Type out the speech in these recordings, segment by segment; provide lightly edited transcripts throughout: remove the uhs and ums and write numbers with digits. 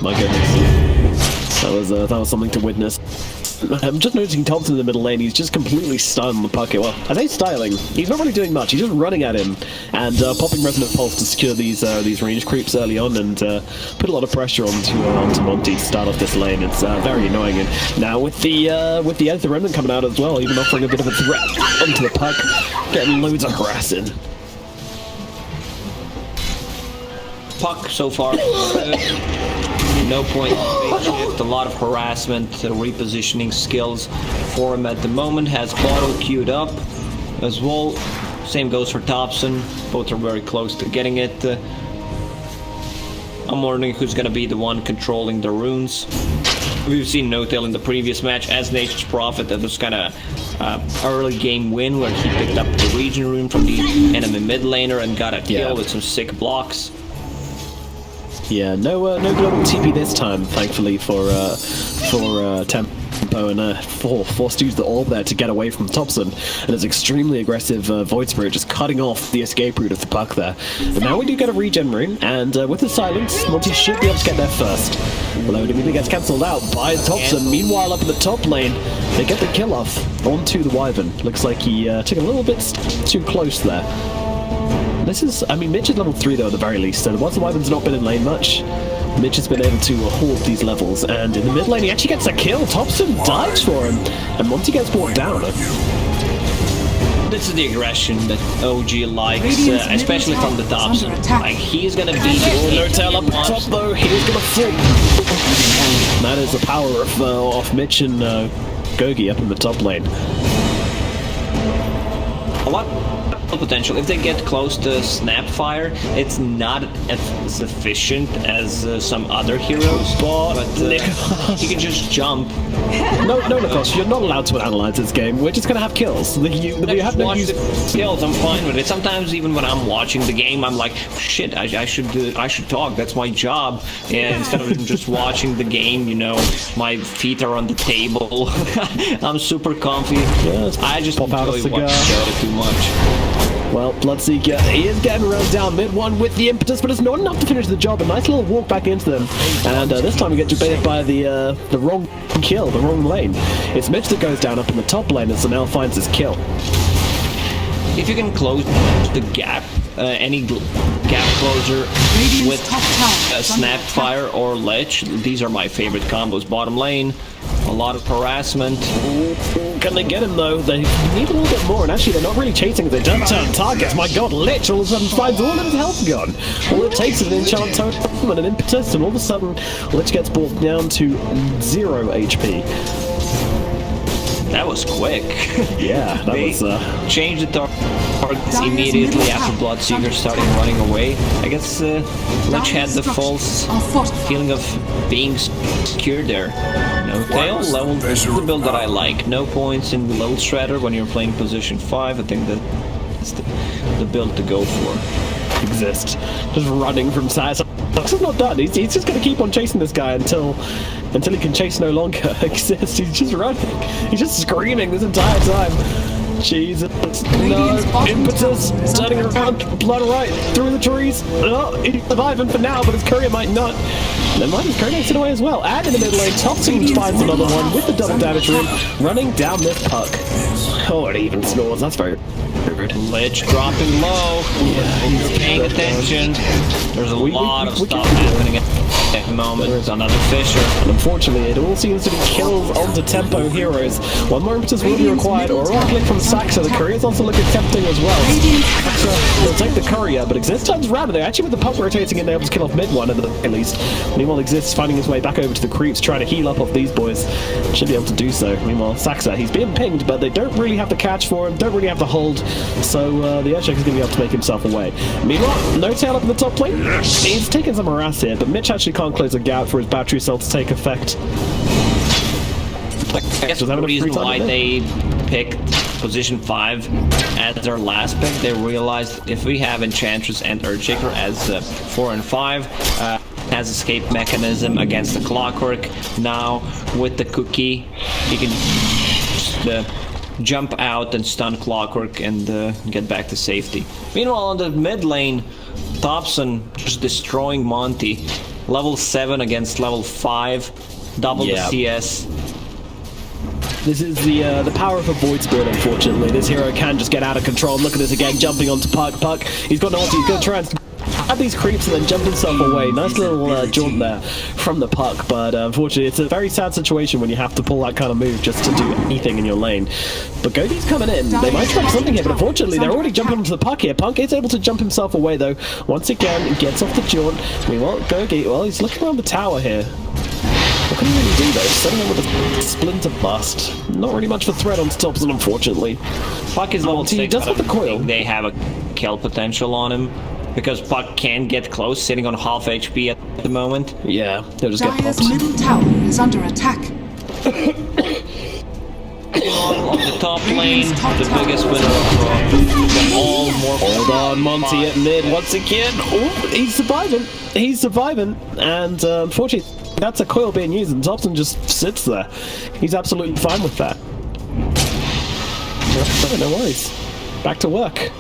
My goodness. That was something to witness. I'm just noticing Thompson in the middle lane. He's just completely stunned on the pucket. Well, I say styling. He's not really doing much. He's just running at him and popping Resonant Pulse to secure these range creeps early on and put a lot of pressure onto Monty to start off this lane. It's very annoying. And now with the Edith the Remnant coming out as well, even offering a bit of a threat onto the puck, getting loads of harassing. Puck so far. No point shift, a lot of harassment, repositioning skills for him at the moment. Has Bottle queued up as well. Same goes for Thompson. Both are very close to getting it. I'm wondering who's going to be the one controlling the runes. We've seen No-Tail in the previous match as Nature's Prophet. That was kind of early game win where he picked up the region rune from the enemy mid laner and got a kill with some sick blocks. Yeah, no global TP this time, thankfully for Tempo, and forced to use the orb there to get away from Thompson, and his extremely aggressive Void Spirit just cutting off the escape route of the puck there. But now we do get a regen rune, and with the silence, Monty should be able to get there first. Although it immediately gets cancelled out by Thompson. Meanwhile, up in the top lane, they get the kill off onto the Wyvern. Looks like he took a little bit too close there. This is, I mean, Mitch is level 3 though at the very least, so whilst the Wyvern's not been in lane much, Mitch has been able to hold these levels, and in the mid lane he actually gets a kill. Thompson dives for him, and Monty gets brought down. This is the aggression that OG likes, especially from the Thompson. Like, he's gonna be the No-Tail up top though, he's gonna fall. That is the power of Mitch and Gogi up in the top lane. A lot of potential. If they get close to Snapfire, it's not as efficient as some other heroes, but he can just jump. No, Nikos, you're not allowed to analyze this game. We're just gonna have kills. We have no use. Kills. I'm fine with it. Sometimes even when I'm watching the game, I'm like, shit, I should talk. That's my job. And instead of just watching the game, you know, my feet are on the table. I'm super comfy. Yeah, I just enjoy watching Dota too much. Well, Bloodseeker, he is getting run down mid one with the impetus, but it's not enough to finish the job. A nice little walk back into them, and this time we get debated by the wrong kill, the wrong lane. It's Mitch that goes down up in the top lane, and Zanel finds his kill. If you can close the gap, any gap closer with Snapfire or Ledge, these are my favorite combos. Bottom lane, a lot of harassment. Can they get him though? They need a little bit more, and actually they're not really chasing. They don't turn targets. My god, Lich all of a sudden finds all of his health gone. All it takes is an enchant totem and an impetus, and all of a sudden Lich gets brought down to 0 HP. That was quick. Yeah, that was... changed the targets immediately after Bloodseeker started running away. I guess Lich had the false feeling of being secure there. No-Tail level is the build that I like. No points in Load Shredder when you're playing position 5. I think that's the build to go for. Just running from Saz. He's not done. He's just going to keep on chasing this guy until he can chase no longer exist. He's just running. He's just screaming this entire time. Jesus. No. Impetus. Turning around. Blood right through the trees. Oh, he's surviving for now, but his courier might not. Never mind, his courier makes it away as well. And in the mid lane, Thompson finds another one with the double damage rune, running down this puck. Oh, it even snores. That's very good. Lich dropping low. Yeah, you're paying attention. There's a lot of stuff happening at the moment. Another Fisher. And unfortunately, it all seems to be kills onto Tempo heroes. One more impetus will be required, or a click from Saxa. The courier's also looking tempting as well. Saxa will take the courier, but Exist turns around, and they're actually with the puck rotating in, they're able to kill off mid one at least. Meanwhile, Exist's finding his way back over to the creeps, trying to heal up off these boys. Should be able to do so. Meanwhile, Saxa, he's being pinged, but they don't really have the catch for him, don't really have the hold, so the Earthshaker is going to be able to make himself away. Meanwhile, No-Tail up in the top lane. He's taking some harass here, but Mitch actually can't close a gap for his battery cell to take effect. I guess the reason why they picked position 5 as their last pick, they realized if we have Enchantress and Earthshaker as 4 and 5, has escape mechanism against the Clockwork. Now with the cookie, he can just jump out and stun Clockwork and get back to safety. Meanwhile, on the mid lane, Thompson just destroying Monty. level 7 against level 5, double the CS. This is the power of a Void Spirit, unfortunately. This hero can just get out of control. Look at this again, jumping onto Puck. He's got an ulti, he's going to try and have these creeps and then jump himself away. Nice little jaunt there from the Puck, but unfortunately it's a very sad situation when you have to pull that kind of move just to do anything in your lane. But Gogi's coming in. They might try something here, but unfortunately they're already jumping onto the Puck here. Punk is able to jump himself away though. Once again, he gets off the jaunt. We want Gogi. Well, he's looking around the tower here. What can he really do though? Setting him with a Splinter Blast. Not really much of a threat on Thompson, unfortunately. Puck is level 6, he does have the coil. They have a kill potential on him. Because Puck can get close, sitting on half HP at the moment. Yeah, he'll just get Dire's popped. middle tower is under attack. On the top lane, the biggest winner of them all. Hold on, Monty at mid once again. Oh, he's surviving. He's surviving. And unfortunately, that's a coil being used, and Thompson just sits there. He's absolutely fine with that. No worries. Back to work.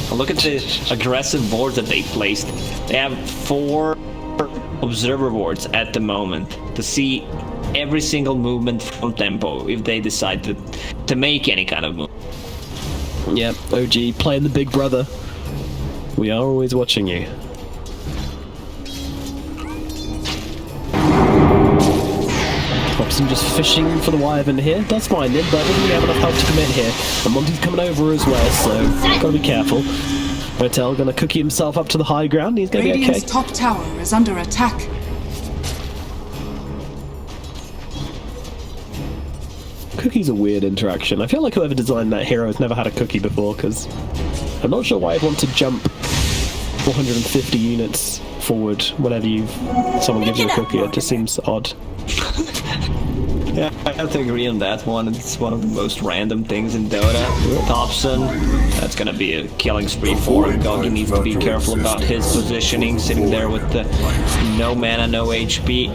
Look at the aggressive boards that they placed. They have 4 observer boards at the moment to see every single movement from tempo if they decide to make any kind of move. Yep, OG playing the big brother. We are always watching you. Thompson just fishing for the Wyvern here. Does find him, but doesn't really have enough help to commit here. And Monty's coming over as well, so gotta be careful. Motel gonna cookie himself up to the high ground. He's gonna be okay. Radiant's top tower is under attack. Cookie's a weird interaction. I feel like whoever designed that hero has never had a cookie before, because I'm not sure why I'd want to jump 450 units forward whenever someone gives you a cookie. It just seems odd. Yeah, I have to agree on that one. It's one of the most random things in Dota. Thompson, that's gonna be a killing spree for him. Gogi needs to be careful about his positioning, sitting there with the no mana, no HP.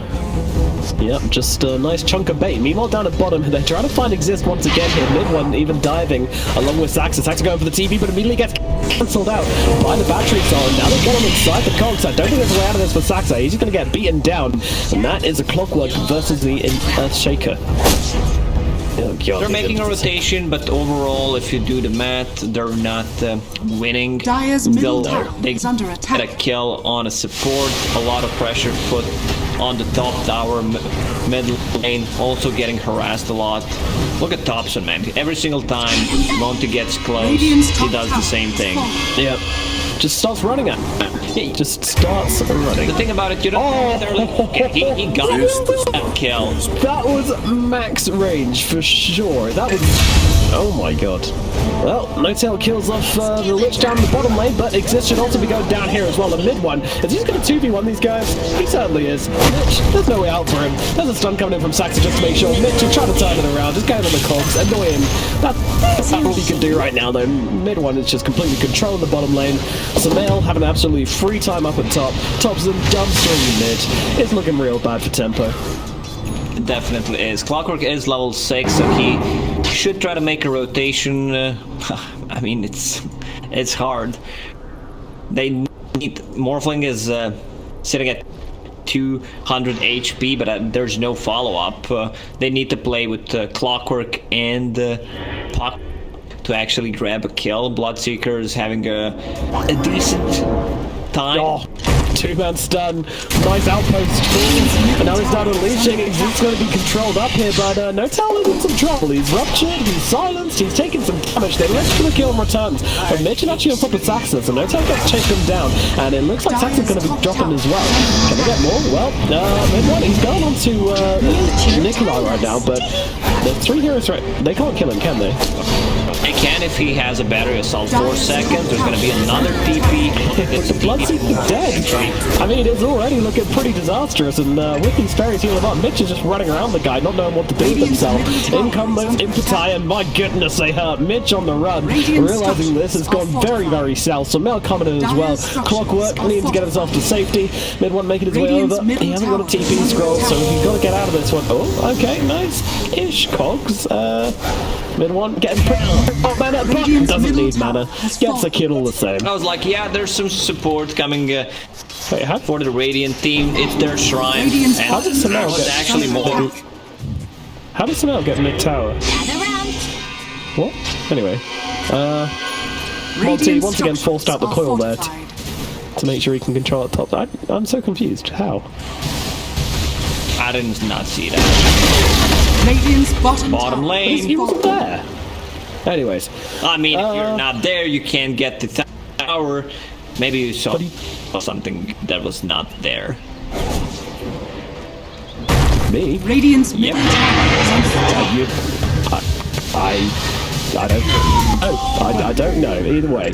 Yep, just a nice chunk of bait. Meanwhile, down at bottom, they're trying to find Exist once again here. Mid one even diving along with Saxa. Saxa going for the TV, but immediately gets cancelled out by the battery cell. Now they've got him inside the cogs. I don't think there's a way out of this for Saxa. He's just going to get beaten down. And that is a Clockwork versus the Earthshaker. Oh, God, they're making a rotation, but overall, if you do the math, they're not winning. Dire's middle tower They is under get attack. a kill on a support, a lot of pressure put on the top tower, mid lane, also getting harassed a lot. Look at Thompson, man. Every single time Monty gets close, he does the same thing. Yep. Just starts running at him. Just starts running. The thing about it, you don't he got that kill. That was max range for sure. That was... Oh my god. Well, No-Tail kills off the Lich down the bottom lane, but Exist should also be going down here as well. The mid one. Is he just going to 2v1 these guys? He certainly is. Mitch, there's no way out for him. There's a stun coming in from Saxa just to make sure. Mitch, you're trying to turn it around. Just get him on the cogs. Annoy him. That's all he can do right now, though. Mid one is just completely controlling the bottom lane. Sumail having absolutely free time up at top. Thompson dumpstering mid. It's looking real bad for tempo. It definitely is. Clockwork is level 6, so he should try to make a rotation. I mean, it's hard. They need... Morphling is sitting at 200 HP, but there's no follow-up. They need to play with Clockwork and Puck to actually grab a kill. Bloodseeker is having a decent time. Oh, two-man stun. Nice outpost tools. And now he's not unleashing. He's going to be controlled up here, but No-Tail is in some trouble. He's ruptured, he's silenced, he's taking some damage. They managed to kill him returns. But Mitch is actually on top of Saxa, so No-Tail gets chased him down. And it looks like Saxa's going to be dropping as well. Can they get more? Well, mid-one, he's going on to Nikolai right now, but the 3 heroes, right? They can't kill him, can they? They can if he has a battery assault 4 seconds. There's going to be another TP. But the Bloodseeker's dead. I mean, it's already looking pretty disastrous, and with these fairies healing up, Mitch is just running around the guy, not knowing what to do with himself. In come those Impetai, and my goodness, they hurt. Mitch on the run, realizing this has gone very, very south. So Mel coming in as well. Clockwork needing to get himself to safety. Mid one making his way over. He hasn't got a TP scroll, so he's got to get out of this one. Oh, okay, nice-ish cogs. Mid one, getting mana, but doesn't need mana. Gets a kill all the same. I was like, yeah, there's some support coming Wait, how for the Radiant team. It's their shrine. Radiant's And How did Samel it's get- actually more. How does Samel get mid tower? What? Anyway, Monty once again forced out the coil there to make sure he can control it top. I'm so confused. How? I did not see that. Radiant's bottom Bottom tower lane. He wasn't there. Anyways, I mean, if you're not there, you can't get the tower. Maybe you saw something that was not there. me? Radiant's Yep. middle tower is under attack. I don't know. I don't know. Either way.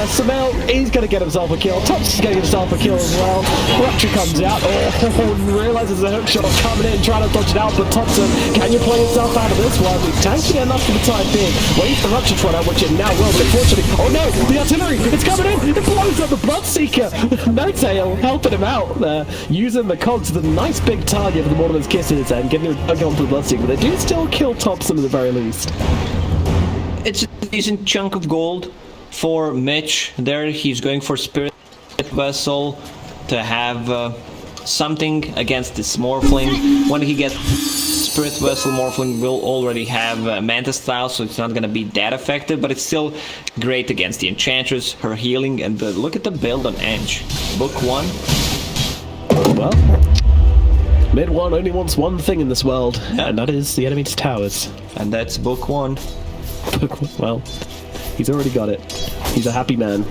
Samel, he's going to get himself a kill. Tops is going to get himself a kill as well. Rupture comes out. Oh, realizes the hook shot coming in, trying to dodge it out. But Thompson, can you play yourself out of this one? He's tanking enough for the time being. Wait for Rupture to run out, which it now will. But unfortunately, oh no, the artillery, it's coming in. It blows up the Bloodseeker. Nightale helping him out there, using the cogs, the nice big target for the Mortimer's Kisses and getting a tug onto the Bloodseeker. But they do still kill Thompson at the very least. It's a decent chunk of gold for Mitch. There, he's going for Spirit Vessel to have something against this Morphling. When he gets Spirit Vessel, Morphling will already have Mantis style, so it's not going to be that effective, but it's still great against the Enchantress, her healing, and look at the build on Eng. Book 1. Well, mid one only wants one thing in this world, and that is the enemy's towers. And that's book 1. Well, he's already got it. He's a happy man.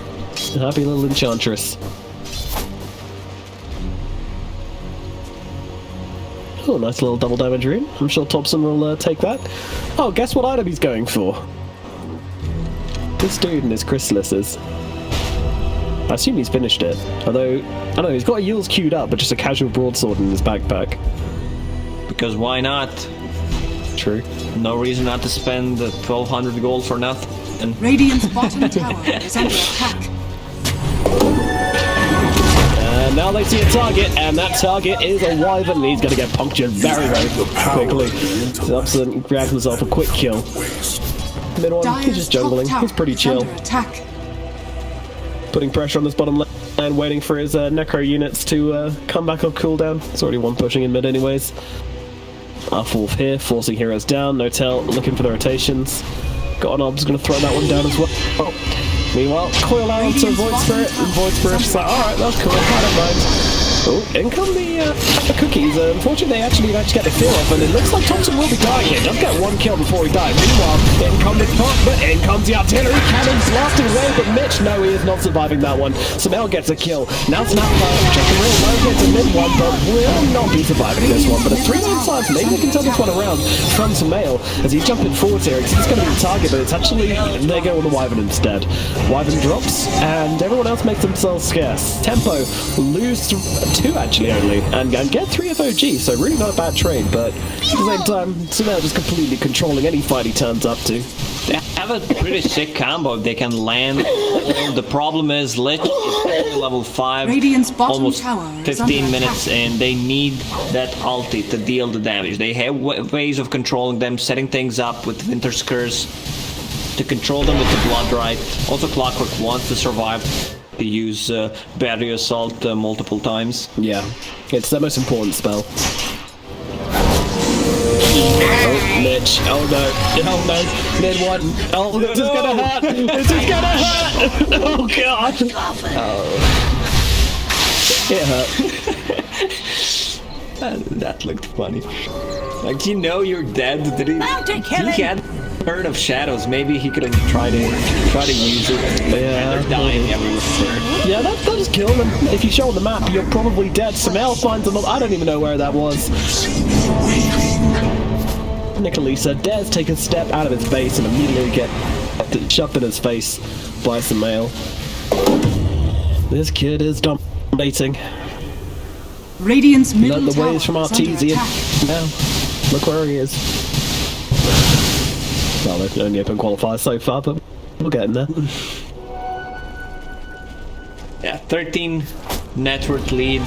A happy little enchantress. Oh, nice little double damage rune. I'm sure Thompson will take that. Oh, guess what item he's going for? This dude and his chrysalises. I assume he's finished it. Although, I don't know, he's got a Yule's queued up, but just a casual broadsword in his backpack. Because why not? True. No reason not to spend 1,200 gold for nothing. And Radiant's bottom tower is under attack. And now they see a target, and that target is a Wyvern, and he's going to get punctured very, very quickly. Thompson grabs himself a quick kill. Mid one, he's Dire's just top jungling. tower He's pretty is chill. under attack. Putting pressure on this bottom lane, waiting for his Necro units to come back on cooldown. It's already one pushing in mid anyways. Our wolf here, forcing heroes down. No tell, looking for the rotations. Got an ob's going to throw that one down as well. Oh. Meanwhile, coil out to Void Spirit, and Void Spirit's like, alright, that's cool, I don't mind. Oh, in come the cookies. Unfortunately, they actually managed to get the kill off, and it looks like Thompson will be dying here. Does get one kill before he dies. Meanwhile, in come the pump, but in comes the artillery cannons blasting away, but Mitch, no, he is not surviving that one. Samel gets a kill. Now Snapfire, checking real low, gets a mid one, but will not be surviving this one. But a 3-9-5, maybe we can turn this one around from Samel as he's jumping forward here. He's going to be the target, but it's actually, they go on the Wyvern instead. Wyvern drops, and everyone else makes themselves scarce. Tempo, lose 2 actually only, and get 3 of OG, so really not a bad trade, but at the same time, Samel just completely controlling any fight he turns up to. they have a pretty sick combo if they can land. The problem is Lich is only level 5, Radiant's bottom almost tower is 15 under minutes, attack. and they need that ulti to deal the damage. They have ways of controlling them, setting things up with Winter's Curse to control them with the Blood Right. Also, Clockwork wants to survive. To use Barrier Assault multiple times. Yeah, it's the most important spell. Oh, Mitch. Oh no. Oh no. Mid one. Oh, this is gonna hurt. This is gonna hurt. Oh god. Oh. It hurt. That looked funny. Like, you know you're dead. Did he had heard of shadows. Maybe he could have tried to use it. Yeah. They're dying everywhere. Yeah, that does kill them. If you show on the map, you're probably dead. Samel finds them. I don't even know where that was. Nicolisa dares take a step out of his base and immediately get shoved in his face by Samel. This kid is dominating. Radiant's middle Learned the tower ways from is under Artesian. attack. Now, look where he is. Well, they've only open qualifiers so far, but we'll get in there. Yeah, 13 net worth lead,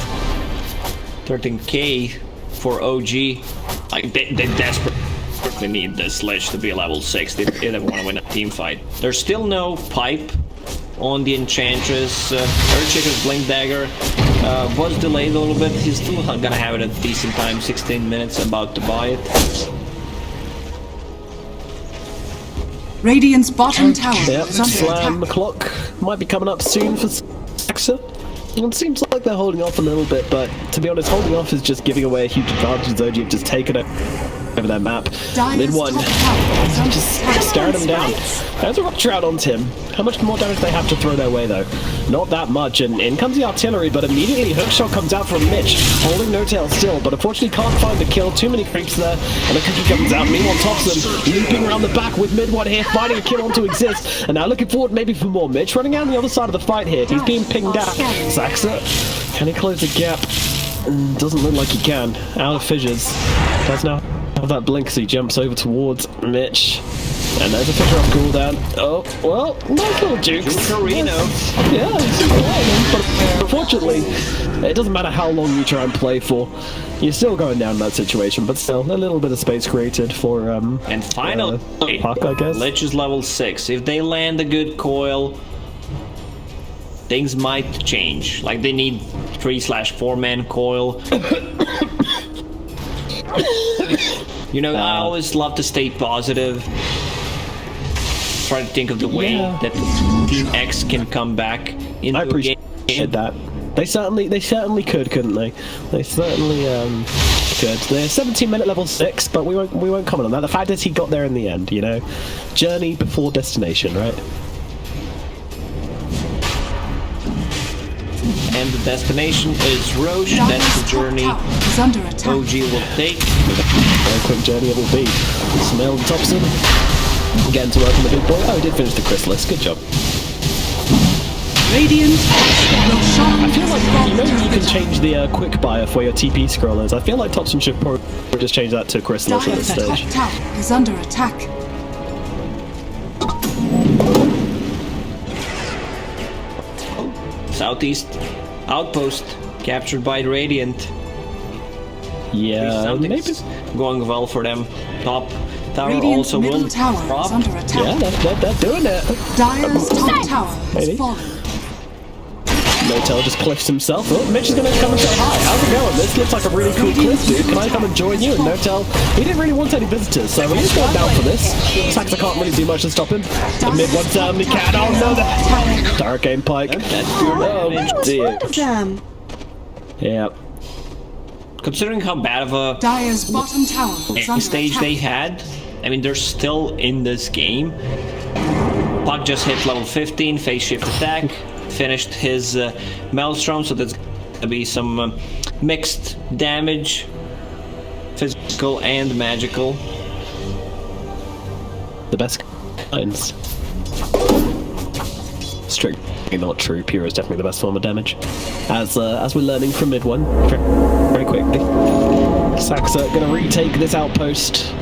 13k for OG. Like they're desperate desperately need this Lich to be level 6 if they want to win a team fight. There's still no pipe on the Enchantress. Earthshaker's Blink Dagger was delayed a little bit. He's still gonna have it at a decent time, 16 minutes, about to buy it. Radiant's bottom tower Yep, is under slam the attack. clock. Might be coming up soon for Saxa. It seems like they're holding off a little bit, but to be honest, holding off is just giving away a huge advantage. OG have just taken it over their map. Mid one, just staring them down. There's a Rupture out on Tim. How much more damage they have to throw their way though? Not that much, and in comes the artillery, but immediately Hookshot comes out from Mitch, holding no tail still, but unfortunately can't find the kill. Too many creeps there, and the cookie comes out. Meanwhile, Thompson looping around the back with mid one here, finding a kill on to exist, and now looking forward maybe for more. Mitch running out on the other side of the fight here. He's being pinged out. Saxa, can he close the gap? Doesn't look like he can. Out of fissures. Does now have that blink as he jumps over towards Mitch. And there's a fissure off cooldown. Oh, well, nice little jukes. Yeah, he's just playing him, but unfortunately, it doesn't matter how long you try and play for. You're still going down in that situation, but still, a little bit of space created for, And finally, Puck, I guess. Lich is level 6. If they land a good coil, things might change. Like, they need 3/4 man coil. You know, I always love to stay positive. Try to think of the way that Team X can come back into I the appreciate game. that. They certainly could, couldn't they? They certainly could. They're 17-minute level 6, but we won't comment on that. The fact is he got there in the end, you know? Journey before destination, right? And the destination is Roche. That's the journey Is under attack. OG will take. Very quick journey it will be. Smell Thompson. Getting to work on the big boy. Oh, he did finish the Chrysalis. Good job. Radiant I feel like, you know, you can change the quick buy of where your TP scroll is. I feel like Thompson should probably just change that to Chrysalis at this Dire's stage. top tower is under attack. Southeast outpost captured by Radiant. Yeah, Something's maybe. going well for them. Top tower Radiant's also middle will tower is drop. under attack. Yeah, they're doing it. Dire's top tower Maybe. has fallen. Notel just cliffs himself. Oh, Mitch is going to come and say hi. How's it going? This looks like a really cool cliff, dude. Can I come and join you? And Notel, he didn't really want any visitors, so he's going down for this. Saxa can't really do much to stop him. The mid one certainly can. Oh no, the Hurricane Pike. That's pure damage. Oh dear. Them. Yeah. Considering how bad of a Dire's bottom tower is under stage attack. they had, I mean, they're still in this game. Puck just hit level 15, phase shift attack, finished his Maelstrom, so there's gonna be some mixed damage, physical and magical. The best kinds. Strictly not true. Pure is definitely the best form of damage. As we're learning from mid one very quickly. Saxa gonna retake this outpost.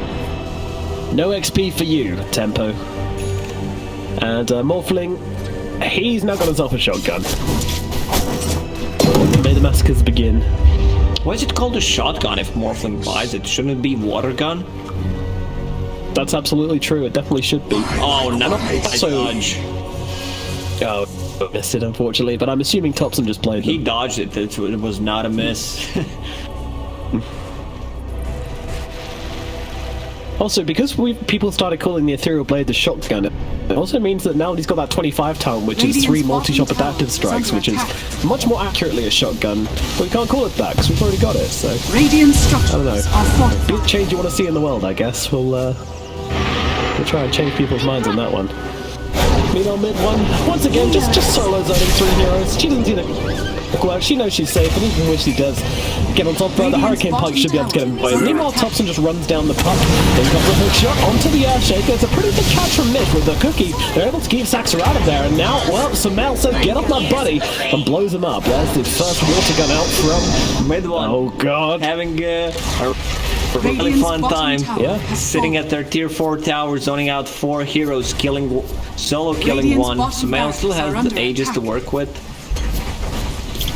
No XP for you, Tempo. And Morphling, he's now got himself a shotgun. May the massacres begin. Why is it called a shotgun if Morphling buys it? Shouldn't it be water gun? That's absolutely true. It definitely should be. Oh no! I So- dodge. Oh, missed it unfortunately. But I'm assuming Thompson just played He them. dodged it. It was not a miss. Also, because people started calling the Ethereal Blade the shotgun, it also means that now he's got that 25 talent, which is 3 multi-shot adaptive strikes, which is much more accurately a shotgun. But we can't call it that because we've already got it. So Radiant structures I don't know. are fortified. Be the change you want to see in the world, I guess. We'll try and change people's minds on that one. Meanwhile, mid one, once again, just solo zoning 3 heroes. She doesn't see the work. She knows she's safe, and even when she does get on top of her, the Hurricane Pike should be able to get him away. Meanwhile, Thompson just runs down the puck. Then comes a hook shot onto the Earthshaker. It's a pretty big catch from Mitch with the cookie. They're able to keep Saxa out of there, and now, well, Samel says, get up my buddy, and blows him up. There's the first water gun out from Mid one. Oh, God. Having a really Radiant's fun bottom time. tower Yeah. has Sitting fallen. at their tier 4 tower, zoning out 4 heroes, solo killing Radiant's 1. bottom Sumail still barracks are has under the Aegis to attack. work with.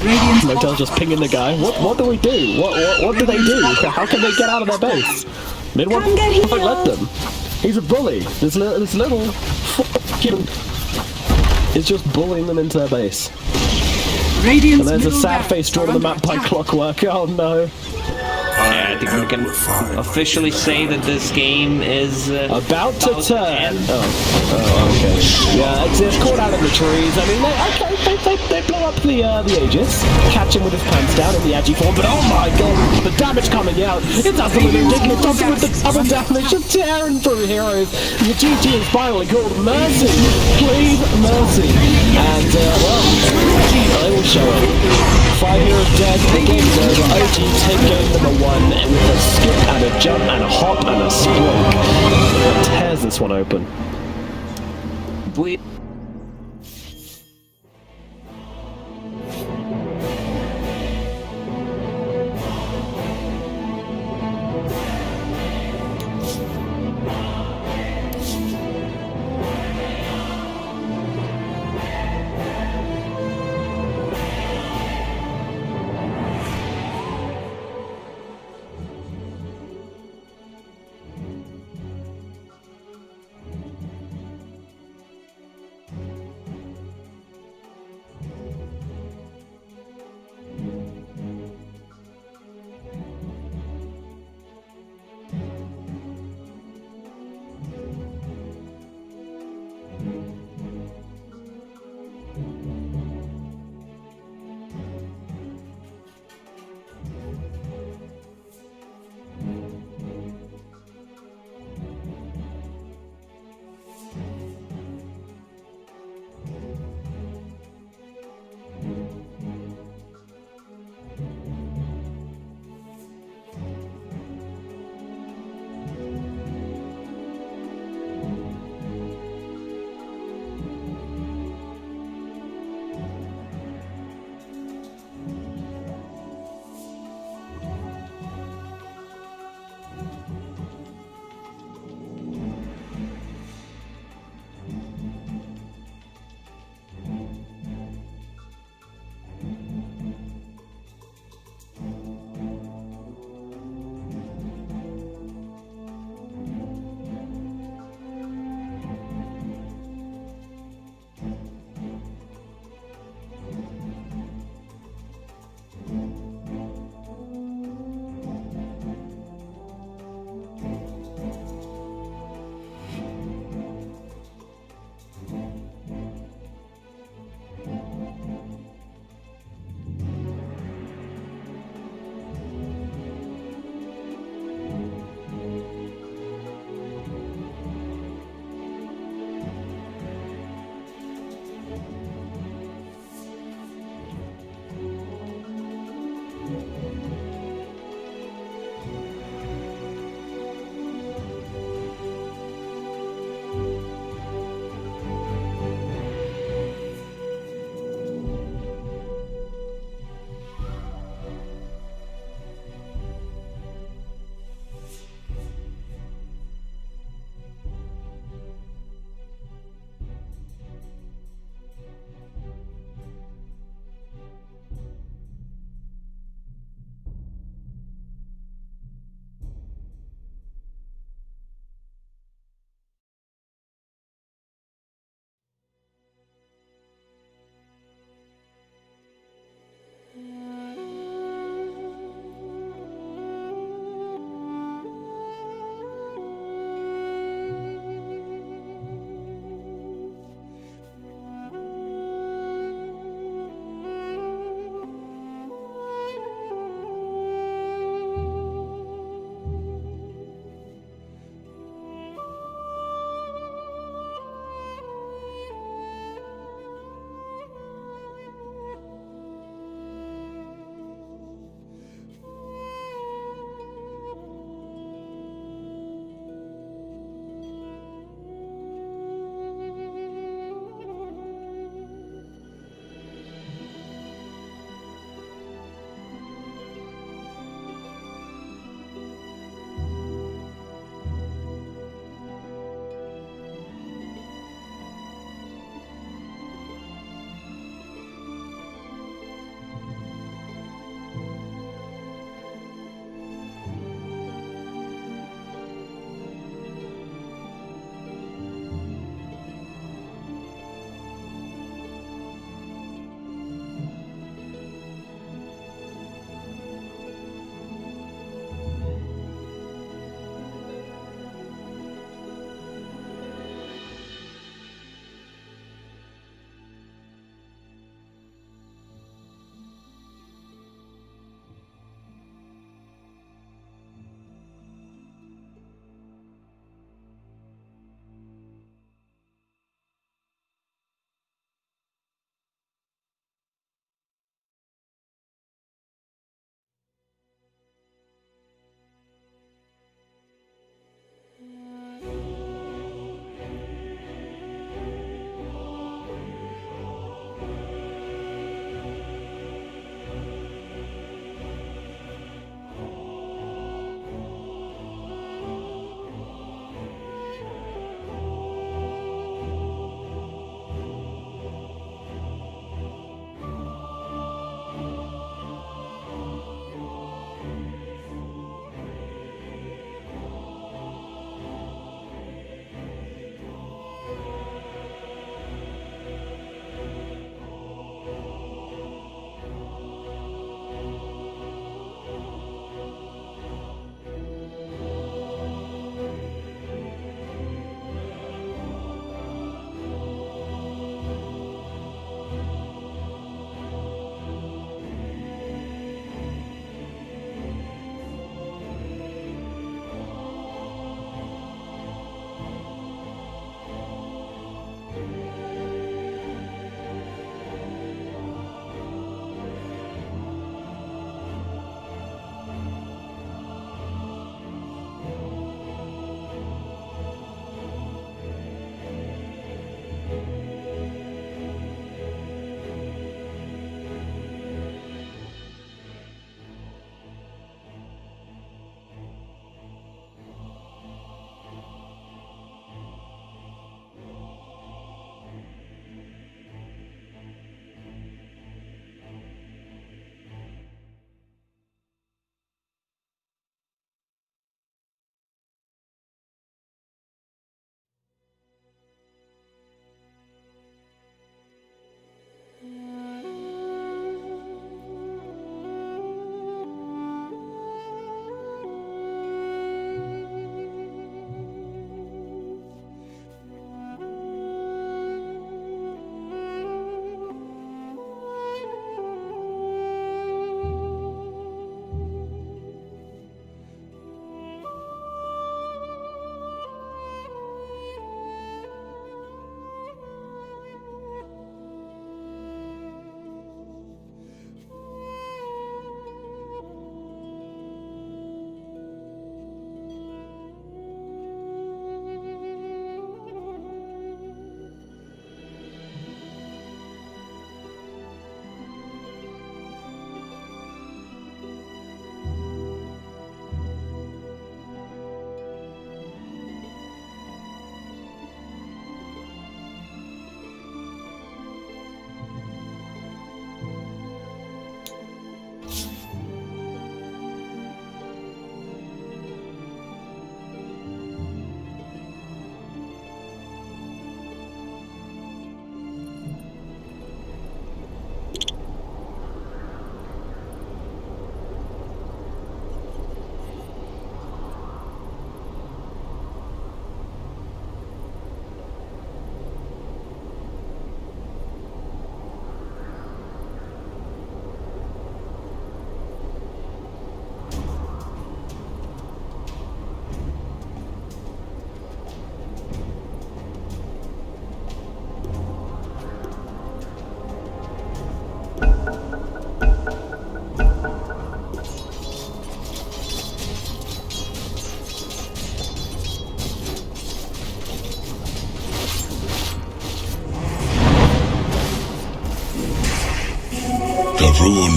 Radiant's Motel just pinging the guy. What do we do? What do they do? How can they get out of their base? Mid one, Come get healed. don't let them. He's a bully. This little fucking is just bullying them into their base. Radiant's And there's a middle sad barracks face drawn are on the under map by attack. Clockwork. Oh no. Yeah, I think we can officially say that this game is About to turn. end. Oh, okay. Yeah, it's caught out in the trees. I mean, they blow up the Aegis, catch him with his pants down in the Agi form, but oh my god, the damage coming out. It's absolutely ridiculous. Thompson with the double damage, just tearing through heroes. The GG is finally called Mercy. Please, Mercy. And, well, I will show it. 5 heroes dead, the game's over. OG take game number 1 with a skip and a jump and a hop and a sprint. Tears this one open. We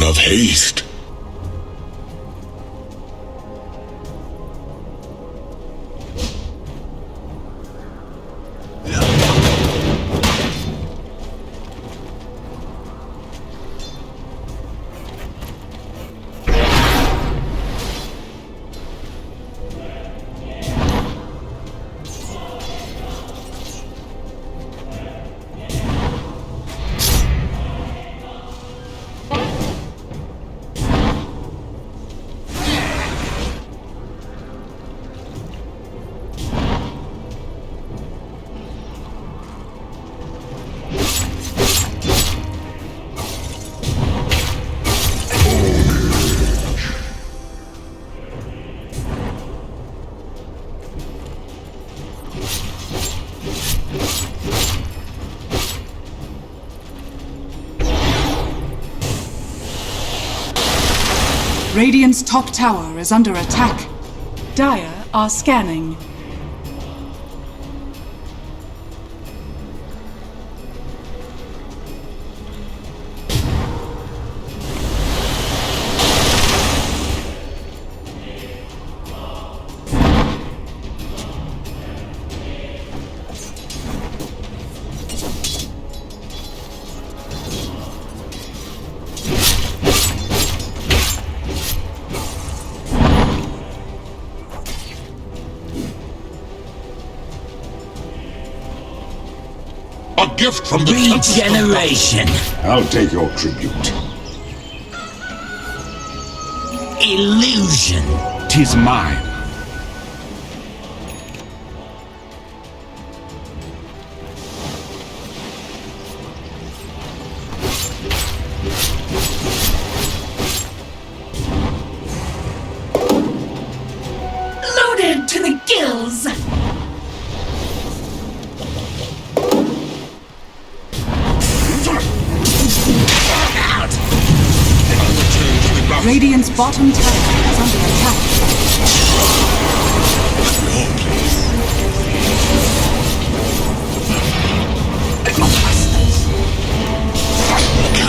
Son of haste. Radiant's top tower is under attack. Dire are scanning. A gift from the Regeneration. I'll take your tribute. Illusion. 'Tis mine. Loaded to the gills! Radiant's bottom tower is under attack.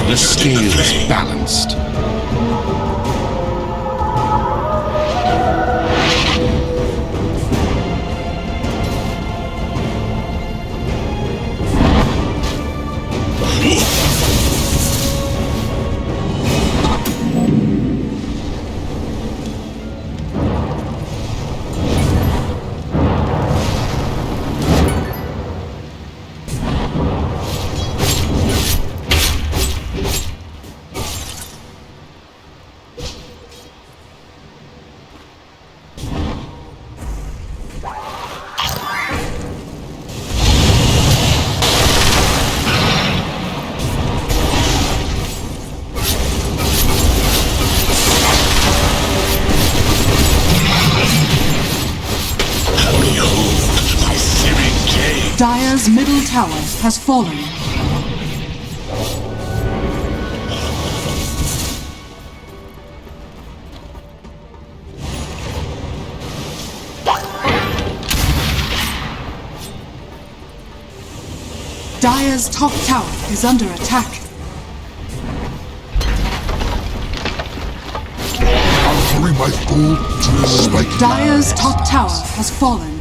The scales balanced. Dire's middle tower has fallen. Dire's top tower is under attack. I'll carry my gold to the spike. Dire's top tower has fallen.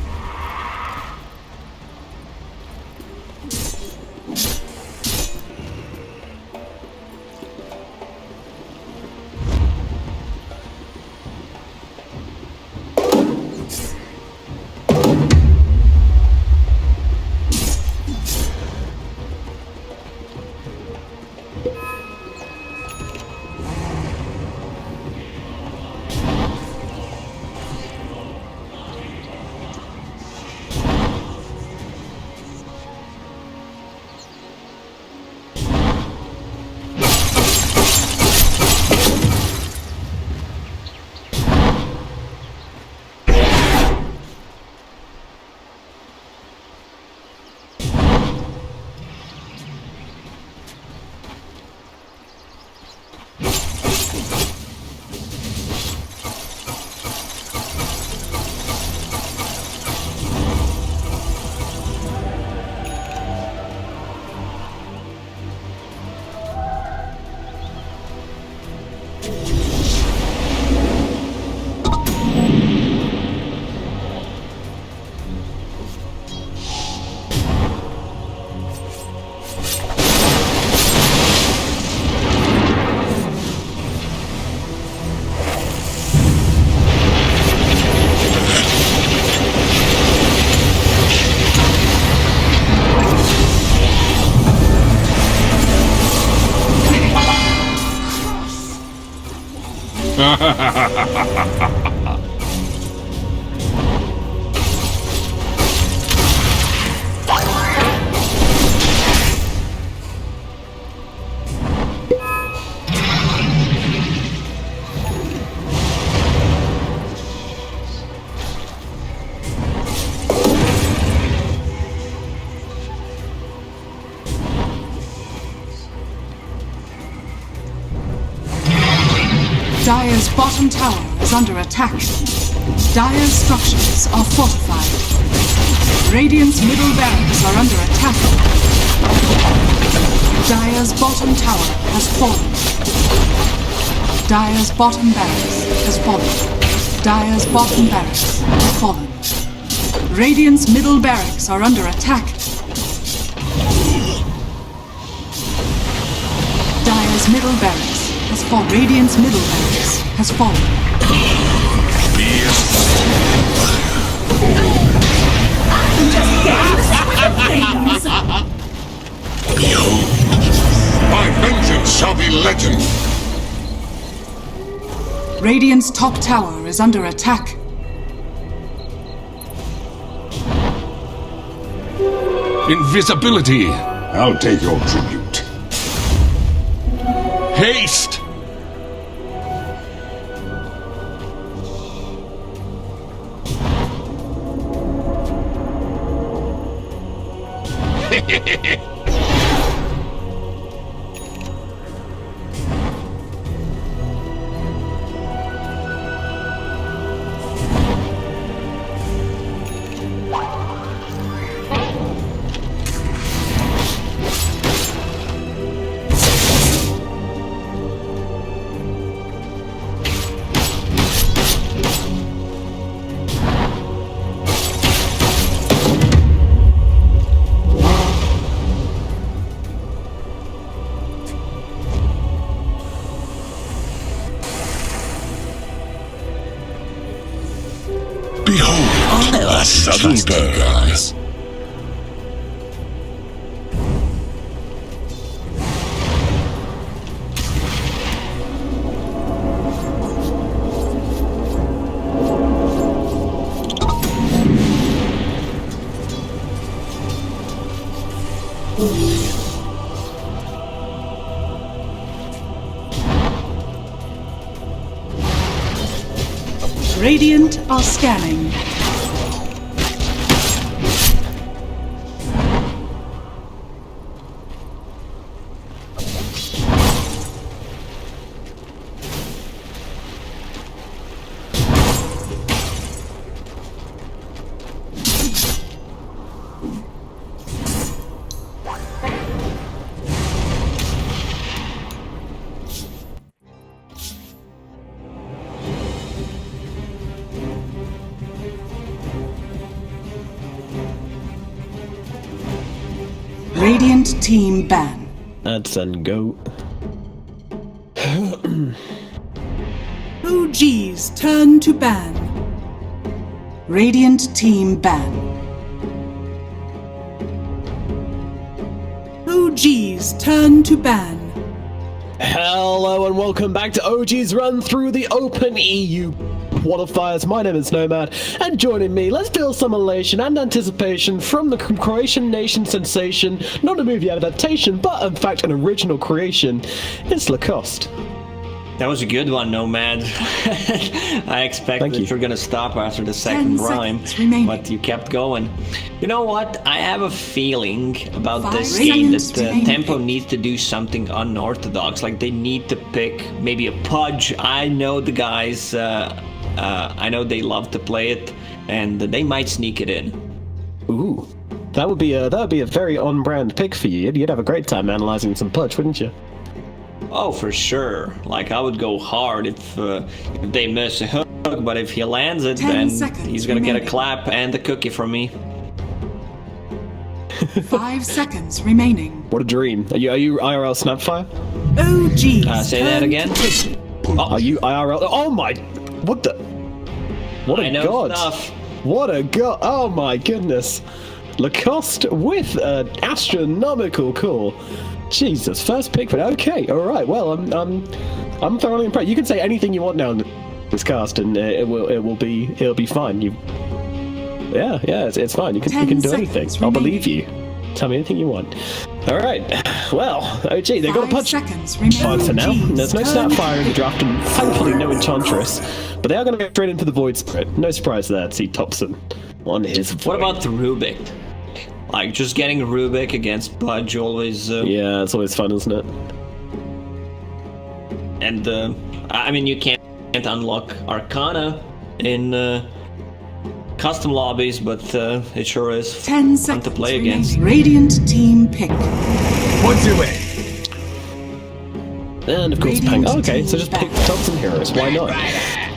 Dire's bottom tower is under attack. Dire's structures are fortified. Radiant's middle barracks are under attack. Dire's bottom tower has fallen. Dire's bottom barracks has fallen. Dire's bottom barracks has fallen. Radiant's middle barracks are under attack. Dire's middle barracks has fallen. Radiant's middle barracks has fallen. My vengeance shall be legend. Radiant's top tower is under attack. Invisibility. I'll take your tribute. Haste. Behold, a sudden burn. Radiant are scanning. Radiant team ban. Let's then go. OG's turn to ban. Radiant team ban. OG's turn to ban. Hello and welcome back to OG's run through the Open EU qualifiers. My name is Nomad, and joining me, let's feel some elation and anticipation from the Croatian nation sensation, not a movie adaptation, but in fact an original creation. It's Lacoste. That was a good one, Nomad. I expected you were going to stop after the second rhyme, but you kept going. You know what? I have a feeling about this game that Tempo needs to do something unorthodox. Like they need to pick maybe a Pudge. I know the guys, I know they love to play it, and they might sneak it in. Ooh, that would be a very on-brand pick for you. You'd have a great time analyzing some Pudge, wouldn't you? Oh, for sure. Like, I would go hard if they miss a hook, but if he lands it, then he's gonna get a clap and a cookie from me. 5 seconds remaining. What a dream. Are you IRL Snapfire? OG. Say that again? Are you IRL? Oh my... What the... What a god. Stuff. What a god. Oh my goodness. Lacoste with an astronomical call. Jesus, first pick, but okay, all right. Well, I'm thoroughly impressed. You can say anything you want now in this cast, and it'll be fine. It's fine. You can do anything. I'll believe you. Tell me anything you want. All right. Well, OG, they've got a punch fine for now. There's no Snapfire in the draft, and thankfully no Enchantress. But they are going to go straight in for the Void Spirit. No surprise there to see Thompson on his Void. What about the Rubik? Like, just getting Rubik against Pudge always... Yeah, it's always fun, isn't it? And, I mean, you can't unlock Arcana in custom lobbies, but it sure is 10 fun to play against. Radiant team pick. What's your way? And of course, Pang. Oh, okay, so just pick the Thompson heroes. Why not?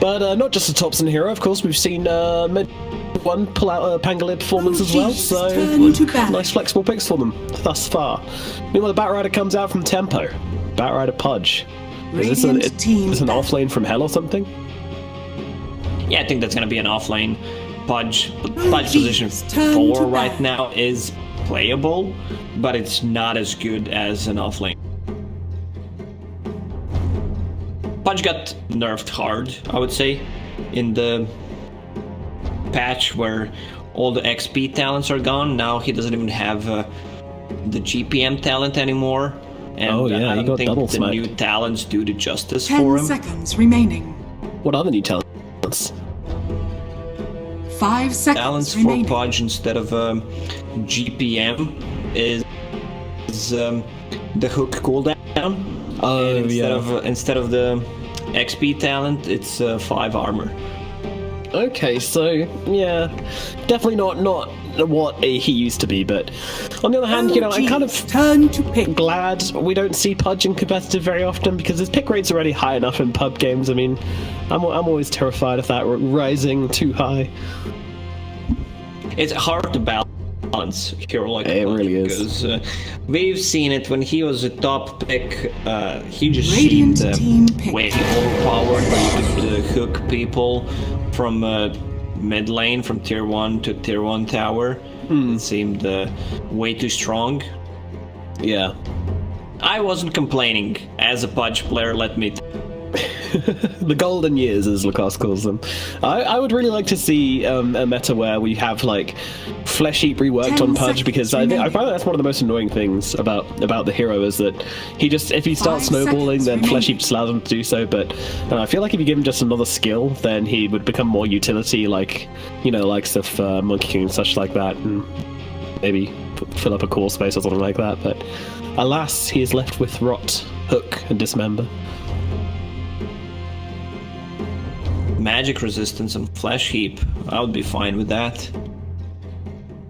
But not just a Thompson hero. Of course, we've seen One pull out a Pangolier performance as well. So nice flexible picks for them thus far. Meanwhile, the Batrider comes out from Tempo. Batrider Pudge. Is this an offlane from Hell or something? Yeah, I think that's gonna be an offlane Pudge. Pudge position 4 right now is playable, but it's not as good as an offlane. Pudge got nerfed hard, I would say, in the patch where all the XP talents are gone. Now he doesn't even have the GPM talent anymore. And I don't think the new talents do the justice for him. 10 seconds remaining. What are the new talents? 5 seconds Talents remaining. for Pudge instead of GPM is the hook cooldown. Oh, and instead of the XP talent, it's 5 armor. Okay, so yeah, definitely not what he used to be. But on the other hand, you know, I'm kind of turn to pick. glad we don't see Pudge in competitive very often because his pick rate's already high enough in pub games. I mean, I'm always terrified of that rising too high. It's hard to balance hero like it Pudge really is. because we've seen it when he was a top pick. He just Radiant seemed team pick. way overpowered, where you could hook people from mid lane, from tier 1 to tier 1 tower. It seemed way too strong. Yeah. I wasn't complaining as a Pudge player, let me The golden years, as Lacoste calls them. I would really like to see a meta where we have like Flesh Heap reworked on Pudge, because I find that's one of the most annoying things about the hero is that he just, if he starts snowballing, then Flesh Heap just allows him to do so. But I feel like if you give him just another skill, then he would become more utility, like, you know, likes of Monkey King and such like that, and maybe fill up a core space or something like that. But alas, he is left with Rot, Hook, and Dismember. magic resistance and Flesh Heap. I would be fine with that.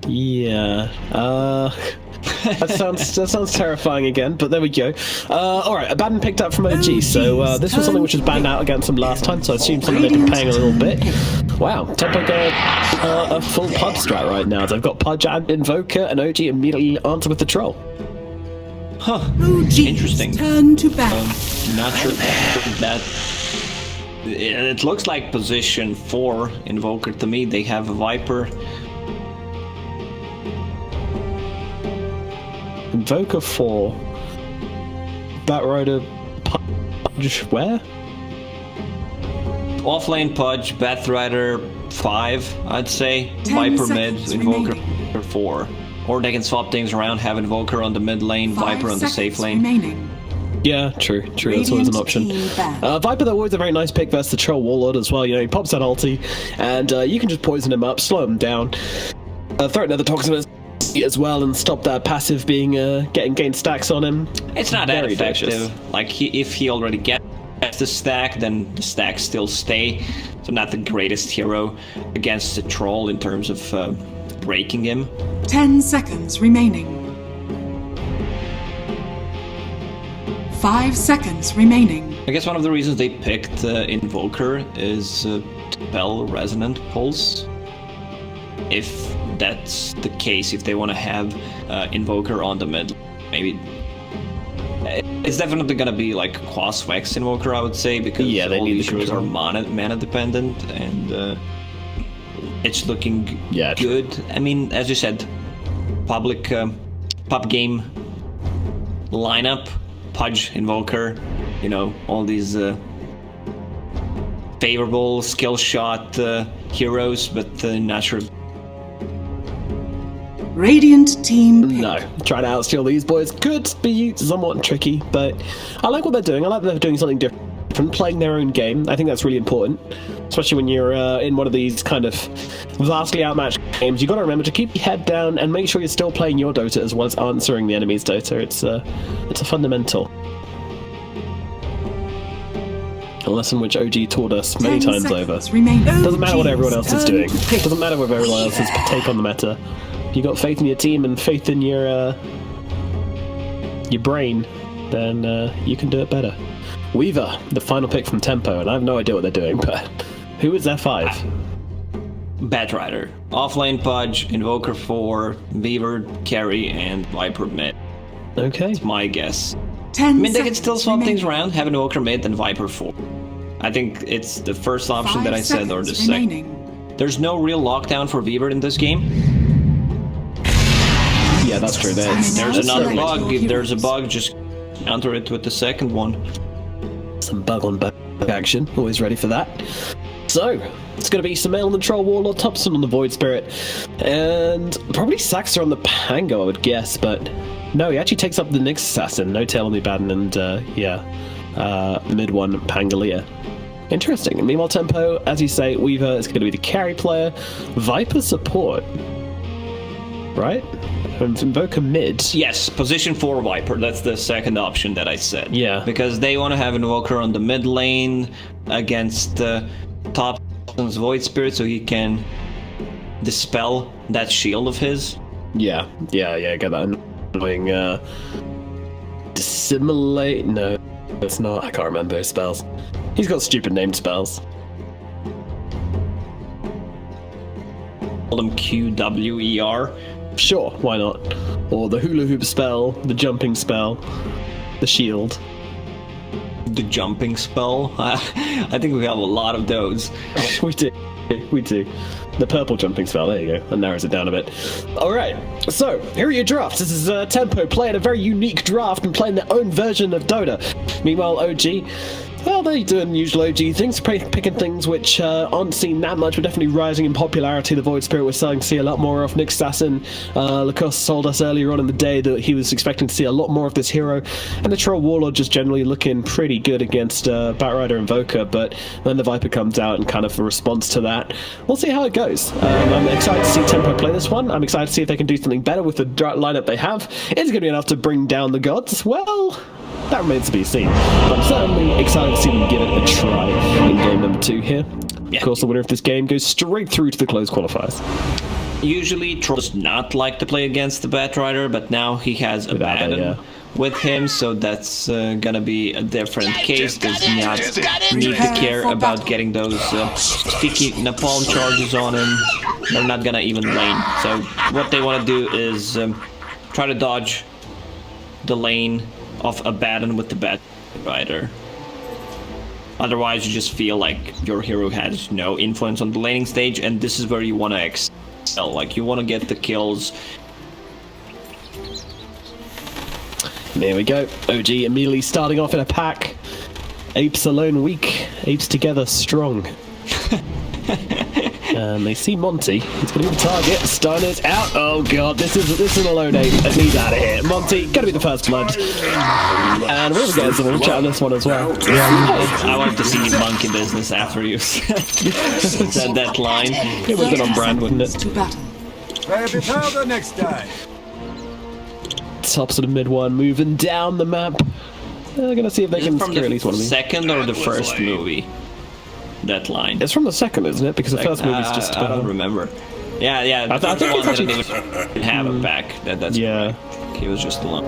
Yeah. That sounds terrifying again, but there we go. Alright, a ban picked up from OG, so this was something which was banned out against them last time, so I assume something they've been paying a little bit. Wow, Tempo got a full Pudge strat right now. They've got Pudge and Invoker, and OG immediately answer with the Troll. Huh, interesting. Turn to battle. Not sure that... It looks like position 4 Invoker to me. They have a Viper. Invoker 4. Batrider Pudge where? Offlane Pudge, Batrider 5, I'd say. 10 Viper mid, seconds Invoker remaining. 4. Or they can swap things around, have Invoker on the mid lane, 5 Viper on the safe lane. remaining. Yeah, true. That's always an option. Viper, though, always a very nice pick versus the Troll Warlord as well. You know, he pops that ulti, and you can just poison him up, slow him down, throw another Toxin as well, and stop that passive being getting stacks on him. It's not that Very effective. delicious. Like, if he already gets the stack, then the stacks still stay. So not the greatest hero against the Troll in terms of breaking him. 10 seconds remaining. 5 seconds remaining. I guess one of the reasons they picked Invoker is Spell Resonant Pulse. If that's the case, if they want to have Invoker on the mid, maybe. It's definitely gonna be like Quas-Vex Invoker, I would say, because they all need these the heroes are control. mana dependent, and it's looking Yeah, true. good. I mean, as you said, pub game lineup, Pudge, Invoker, you know, all these favorable skill shot heroes, but not sure. Radiant team pick. No, trying to outsteal these boys could be somewhat tricky, but I like what they're doing. I like that they're doing something different, playing their own game. I think that's really important, especially when you're in one of these kind of vastly outmatched games. You've got to remember to keep your head down and make sure you're still playing your Dota as well as answering the enemy's Dota. It's a fundamental. A lesson which OG taught us many times over. Doesn't matter what everyone else is doing. Doesn't matter what everyone else's take on the meta. If you got faith in your team and faith in your brain, then you can do it better. Weaver, the final pick from Tempo, and I have no idea what they're doing, but who is their 5? Batrider. Offlane Pudge, Invoker 4, Weaver, Carry, and Viper mid. Okay. That's my guess. 10 I mean, they can seconds still swap things remaining. around, have Invoker mid and Viper 4. I think it's the first option 5 that I said, or the seconds second. remaining. There's no real lockdown for Weaver in this game. Yeah, that's true. There's another Select bug. your If there's a heroes. bug, just counter it with the second one. Some bug on bug action. Always ready for that. So, it's going to be Samael on the Troll Warlord, Thompson on the Void Spirit, and probably Saxer on the Pango, I would guess, but no, he actually takes up the Nyx Assassin, No Tail on the Abaddon, and mid one Pangolier. Interesting. And meanwhile, Tempo, as you say, Weaver is going to be the carry player, Viper support, right? And Invoker mid. Yes, position 4 Viper. That's the second option that I said. Yeah. Because they want to have Invoker on the mid lane against Thompson's Void Spirit, so he can dispel that shield of his. Yeah, get that annoying, dissimulate? No, it's not. I can't remember his spells. He's got stupid named spells. Call them QWER. Sure, why not? Or the hula hoop spell, the jumping spell, the shield. The jumping spell. I think we have a lot of those. We do. The purple jumping spell, there you go. That narrows it down a bit. Alright, so, here are your drafts. This is Tempo playing a very unique draft and playing their own version of Dota. Meanwhile, OG, well, they're doing usual OG things, picking things which aren't seen that much, but definitely rising in popularity. The Void Spirit we're starting to see a lot more of. Nyx Assassin, Lacoste told us earlier on in the day that he was expecting to see a lot more of this hero, and the Troll Warlord just generally looking pretty good against Batrider Invoker, but then the Viper comes out and kind of a response to that. We'll see how it goes. I'm excited to see Tempo play this one. I'm excited to see if they can do something better with the lineup they have. Is it going to be enough to bring down the gods? Well, that remains to be seen. But I'm certainly excited to see them give it a try in game number 2 here. Yeah. Of course, the winner of this game goes straight through to the closed qualifiers. Usually, Troll does not like to play against the Batrider, but now he has Abaddon with him, so that's gonna be a different case. Does not need to care about getting those sticky napalm charges on him. They're not gonna even lane. So what they want to do is try to dodge the lane of Abaddon with the Batrider. Otherwise, you just feel like your hero has no influence on the laning stage, and this is where you want to excel. Like, you want to get the kills. There we go. OG immediately starting off in a pack. Apes alone weak, apes together strong. And they see Monty. He's going to be the target. Stun is out. Oh god, this is a lone ape. It needs out of here. Monty, going to be the first blood. And we're going to get some chat on this one as well. I want to see monkey business after you said that line. It would have been on brand, wouldn't it? To battle. Prepare the next time. Tops of the mid one, moving down the map. They're going to see if they Is it can from secure at least one of the these. second or the first movie? That line. It's from the second, isn't it? Because the first movie's just... I don't remember. Yeah. I think it's actually... Didn't have him back. That's Yeah. He was just alone.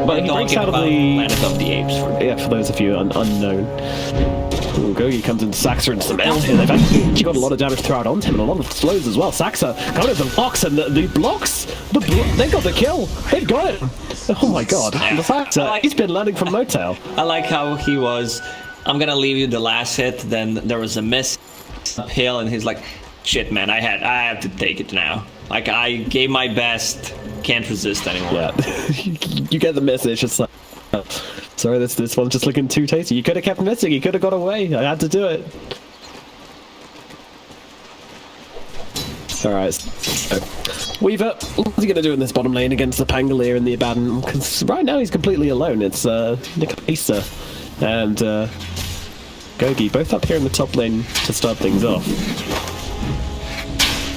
But he breaks out of the... Planet of the Apes. For those of you unknown. Ooh, Gogi comes into Saxer and Samael here. They've actually got a lot of damage thrown onto him and a lot of slows as well. Saxer coming into the box, and the blocks, they got the kill. They've got it. Oh my god. Yeah. The Saxer, he's been learning from Motail. I like how he was, I'm gonna leave you the last hit, then there was a miss uphill, and he's like, shit man, I had to take it now. Like, I gave my best, can't resist anymore. Yeah, you get the message. It's like, sorry, this one's just looking too tasty. You could have kept missing. You could have got away. I had to do it. Alright, so Weaver, what's he going to do in this bottom lane against the Pangolier and the Abaddon? Because right now he's completely alone. It's Nicolisa and Gogi, both up here in the top lane to start things off.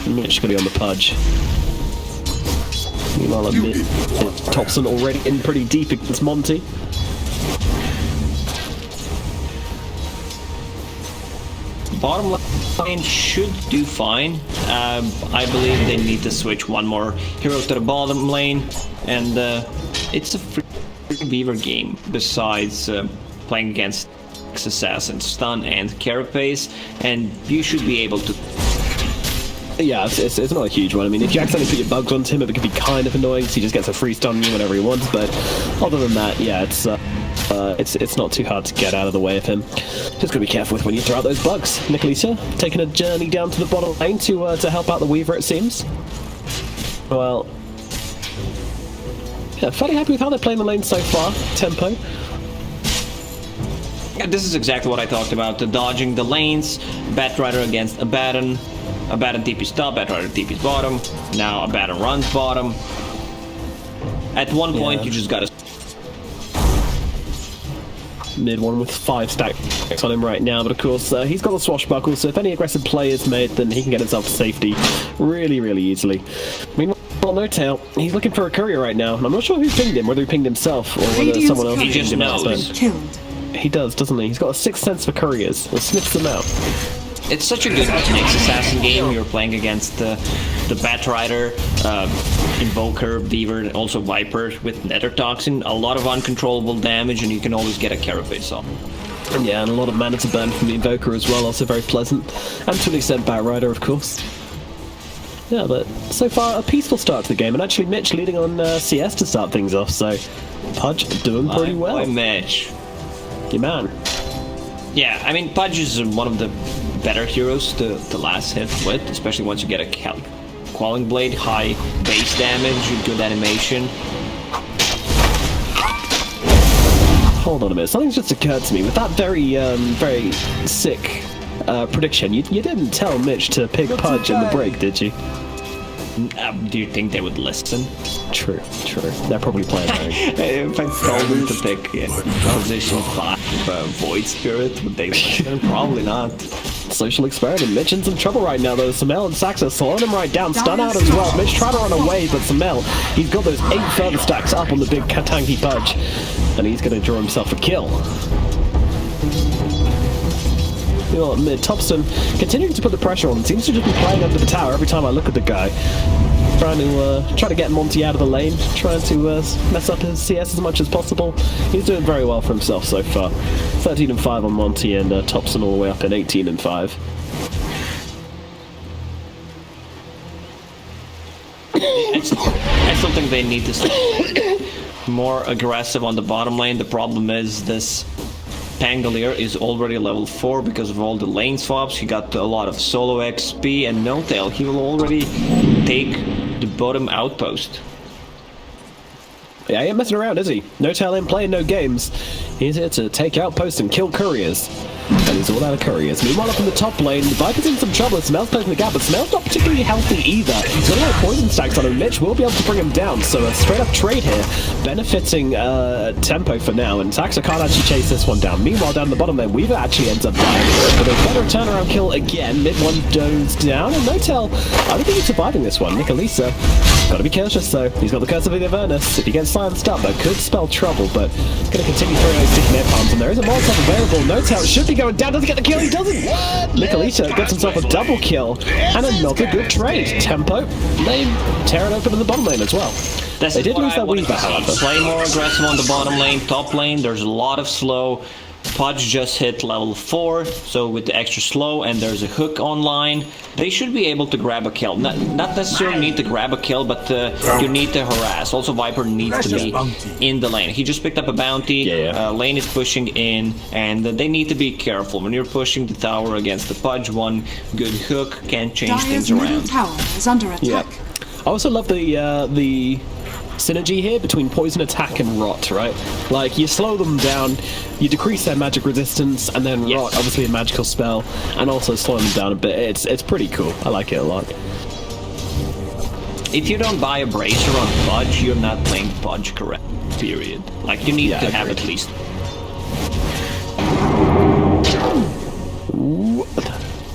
Mitch going to be on the Pudge. Meanwhile, Thompson already in pretty deep against Monty. Bottom lane should do fine. I believe they need to switch one more hero to the bottom lane, and it's a free Weaver game besides playing against Assassin, Stun, and Carapace, and you should be able to. Yeah, it's not a huge one. I mean, if you accidentally put your bugs onto him, it can be kind of annoying, so he just gets a free stun on you whenever he wants, but other than that, yeah, it's not too hard to get out of the way of him. Just gotta be careful with when you throw out those bugs. Nicolisa taking a journey down to the bottom lane to help out the Weaver, it seems. Well, yeah, fairly happy with how they're playing the lane so far. Tempo. Yeah, this is exactly what I talked about. Dodging the lanes, Batrider against Abaddon. Abaddon TP's top, Batrider TP's bottom. Now Abaddon runs bottom. At one point, you just gotta mid one with 5 stacks on him right now, but of course he's got the swashbuckle, so if any aggressive play is made, then he can get himself to safety really, really easily. Meanwhile, No-Tail, he's looking for a courier right now, and I'm not sure who pinged him, whether he pinged himself or whether someone else he just pinged him. knows. Killed. He does, doesn't he? He's got a sixth sense for couriers, and sniffs them out. It's such a good next assassin game. You're playing against the Batrider, Invoker, Beaver, and also Viper with Nether Toxin. A lot of uncontrollable damage, and you can always get a Carapace off. Yeah, and a lot of mana to burn from the Invoker as well, also very pleasant. And to an extent Batrider, of course. Yeah, but so far a peaceful start to the game, and actually Mitch leading on CS to start things off, so Pudge doing pretty well. Boy, Mitch. Your man. Yeah, I mean, Pudge is one of the better heroes to last hit with, especially once you get a Quelling Blade, high base damage, good animation. Hold on a minute, something's just occurred to me. With that very sick prediction, you didn't tell Mitch to pick Pudge in the break, did you? Do you think they would listen? True. They're probably playing. If I told them to pick position 5 Void Spirit, would they listen? Probably not. Social experiment. Mitch in some trouble right now, though. Samel and Saxa slowing him right down. Stun out as well. Mitch trying to run away, but Samel, he's got those 8 further stacks up on the big tanky Pudge, and he's going to draw himself a kill. You know, mid Thompson continuing to put the pressure on. Seems to just be playing under the tower every time I look at the guy. Trying to get Monty out of the lane, trying to mess up his CS as much as possible. He's doing very well for himself so far. 13 and 5 on Monty, and Thompson all the way up in 18 and 5. I still think they need to stay more aggressive on the bottom lane. The problem is this Pangolier is already level 4 because of all the lane swaps. He got a lot of solo XP, and No-Tail, he will already take the bottom outpost. Yeah, he ain't messing around, is he? No-Tail ain't playing no games. He's here to take outposts and kill couriers. And he's all out of couriers. Meanwhile, up in the top lane, the Viper's in some trouble. Smel's closing the gap, but Smel's not particularly healthy either. He's got a lot of poison stacks on him. Mitch will be able to bring him down, so a straight-up trade here, benefiting tempo for now, and Saxa can't actually chase this one down. Meanwhile, down the bottom lane, Weaver actually ends up dying. But a better turnaround kill again. Mid one goes down, and No-Tail, I don't think he's surviving this one. Nicolisa, gotta be cautious though. He's got the Curse of the Avernus. If he gets silenced up, that could spell trouble, but gonna continue throwing those sticky net palms, and there is a Molotov available. No-Tail should be going down. Doesn't get the kill, he doesn't! Nicolisa gets himself a double kill, and another good trade. Tempo, lane, tear it open in the bottom lane as well. They did lose their Weaver, however. Play more aggressive on the bottom lane, top lane, there's a lot of slow. Pudge just hit level 4, so with the extra slow, and there's a hook online, they should be able to grab a kill. Not necessarily need to grab a kill, but you need to harass. Also, Viper needs to be in the lane. He just picked up a bounty, lane is pushing in, and they need to be careful. When you're pushing the tower against the Pudge, one good hook can change things around. Tower is under attack. Yeah. I also love the synergy here between poison attack and rot, right? Like, you slow them down, you decrease their magic resistance, and then rot, obviously a magical spell, and also slowing them down a bit. It's pretty cool. I like it a lot. If you don't buy a bracer on Fudge, you're not playing Fudge correct, period. Like, you need to have at least... Ooh.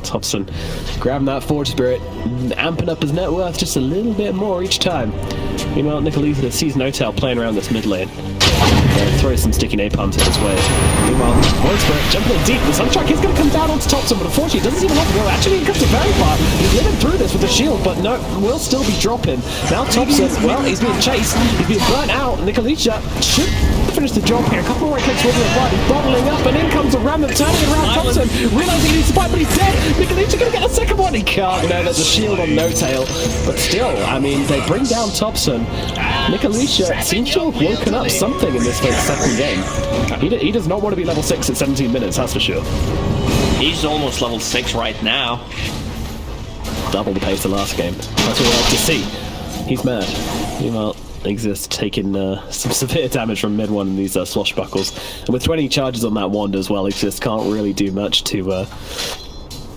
Thompson grabbing that Forge Spirit, amping up his net worth just a little bit more each time. Meanwhile, Nicolita sees No-Tail playing around this mid lane. Throws some sticky napalms in his way. Meanwhile, Void Spirit jumping in deep. The Sunstrike is going to come down onto Thompson, but unfortunately he doesn't even have to go. Actually, he comes to very far. He's living through this with the shield, but no, will still be dropping. Now Thompson, well, he's being chased. He's being burnt out. Nicolita should finish the job here. A couple more right clicks will be applied. He's bottling up, and in comes a Ram and turning it around. Thompson realizing he needs to fight, but he's dead. Nicolita going to get a second one. He can't. No, there's a shield on No-Tail. But still, I mean, they bring down Thompson. Nicolita seems to have woken up something in this second game. He does not want to be level 6 at 17 minutes, that's for sure. He's almost level 6 right now. Double the pace of last game. That's what we like to see. He's mad. Meanwhile, Exist taking some severe damage from mid one in these swashbuckles. And with 20 charges on that wand as well, Exist can't really do much to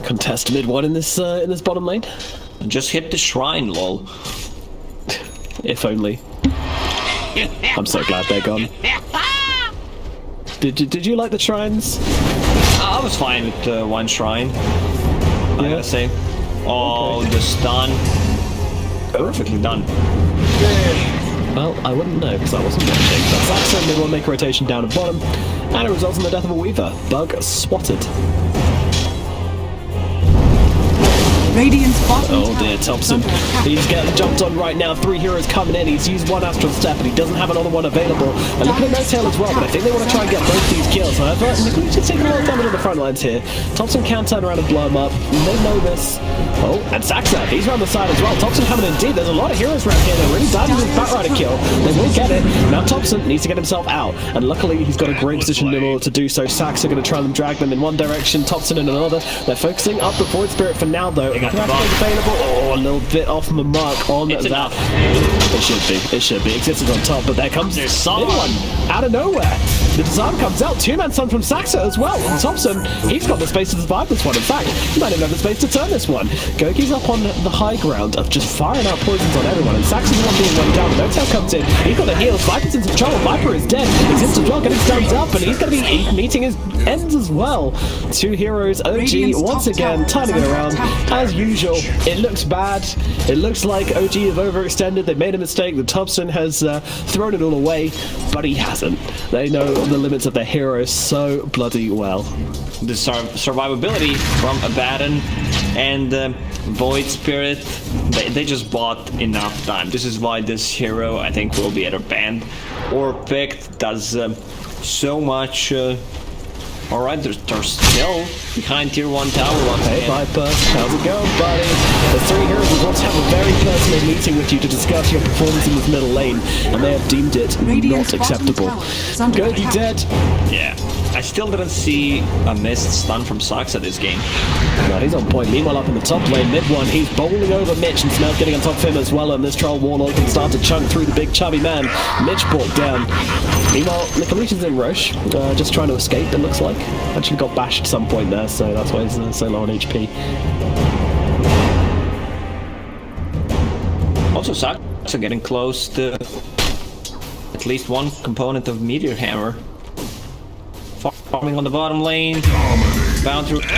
contest mid one in this bottom lane. Just hit the shrine, lol. If only. I'm so glad they're gone. Did you like the shrines? I was fine with one shrine. I gotta say. Oh, the stun. Perfectly done. Well, I wouldn't know because I wasn't watching. But Saxon mid one make a rotation down at bottom, and it results in the death of a Weaver. Bug swatted. Radiant's bottom Oh dear, Thompson. He's getting jumped on right now. 3 heroes coming in. He's used one Astral Step, but he doesn't have another one available. And look at No-Tail as well, but I think they want to try and get both these kills. However, Nicolita's taking a lot of damage on the front lines here. Thompson can turn around and blow him up. They know this. Oh, and Saxa, he's around the side as well. Thompson coming in deep. There's a lot of heroes around here. They're really diving with Batrider kill. They will get it. Now Thompson needs to get himself out. And luckily, he's got a great position in order to do so. Saxa are going to try and drag them in one direction, Thompson in another. They're focusing up the Void Spirit for now, though. Oh, a little bit off the mark on that. Enough. It should be. Existed on top, but there comes this one out of nowhere. The disarm comes out. 2-man stun from Saxa as well. And Thompson, he's got the space to survive this one. In fact, he might even have the space to turn this one. Goki's up on the high ground of just firing out poisons on everyone. And Saxa's the one being run down. No-Tail comes in. He's got the heals. Viper's in some trouble. Viper is dead. Exists as well, getting stunned up, and he's going to be meeting his ends as well. 2 heroes. OG once again turning it around as usual. It looks bad. It looks like OG have overextended. They made a mistake. The Thompson has thrown it all away, but he hasn't. They know the limits of their heroes so bloody well. The survivability from Abaddon and Void Spirit, they just bought enough time. This is why this hero, I think, will be either banned or picked. Does so much. Alright, they're still behind tier 1 tower. Hey Viper, how's it going, buddy? The 3 heroes will want to have a very personal meeting with you to discuss your performance in this middle lane, and they have deemed it not acceptable. Goki dead. Yeah, I still didn't see a missed stun from Saxa this game. No, he's on point. Meanwhile, up in the top lane, mid one, he's bowling over Mitch, and Snell's getting on top of him as well, and this Troll Warlord can start to chunk through the big chubby man. Mitch brought down. Meanwhile, Nicolita's in Roche, just trying to escape, it looks like. Actually got bashed at some point there, so that's why he's so low on HP. Also, Saxa getting close to at least one component of Meteor Hammer. Farming on the bottom lane. Bound through in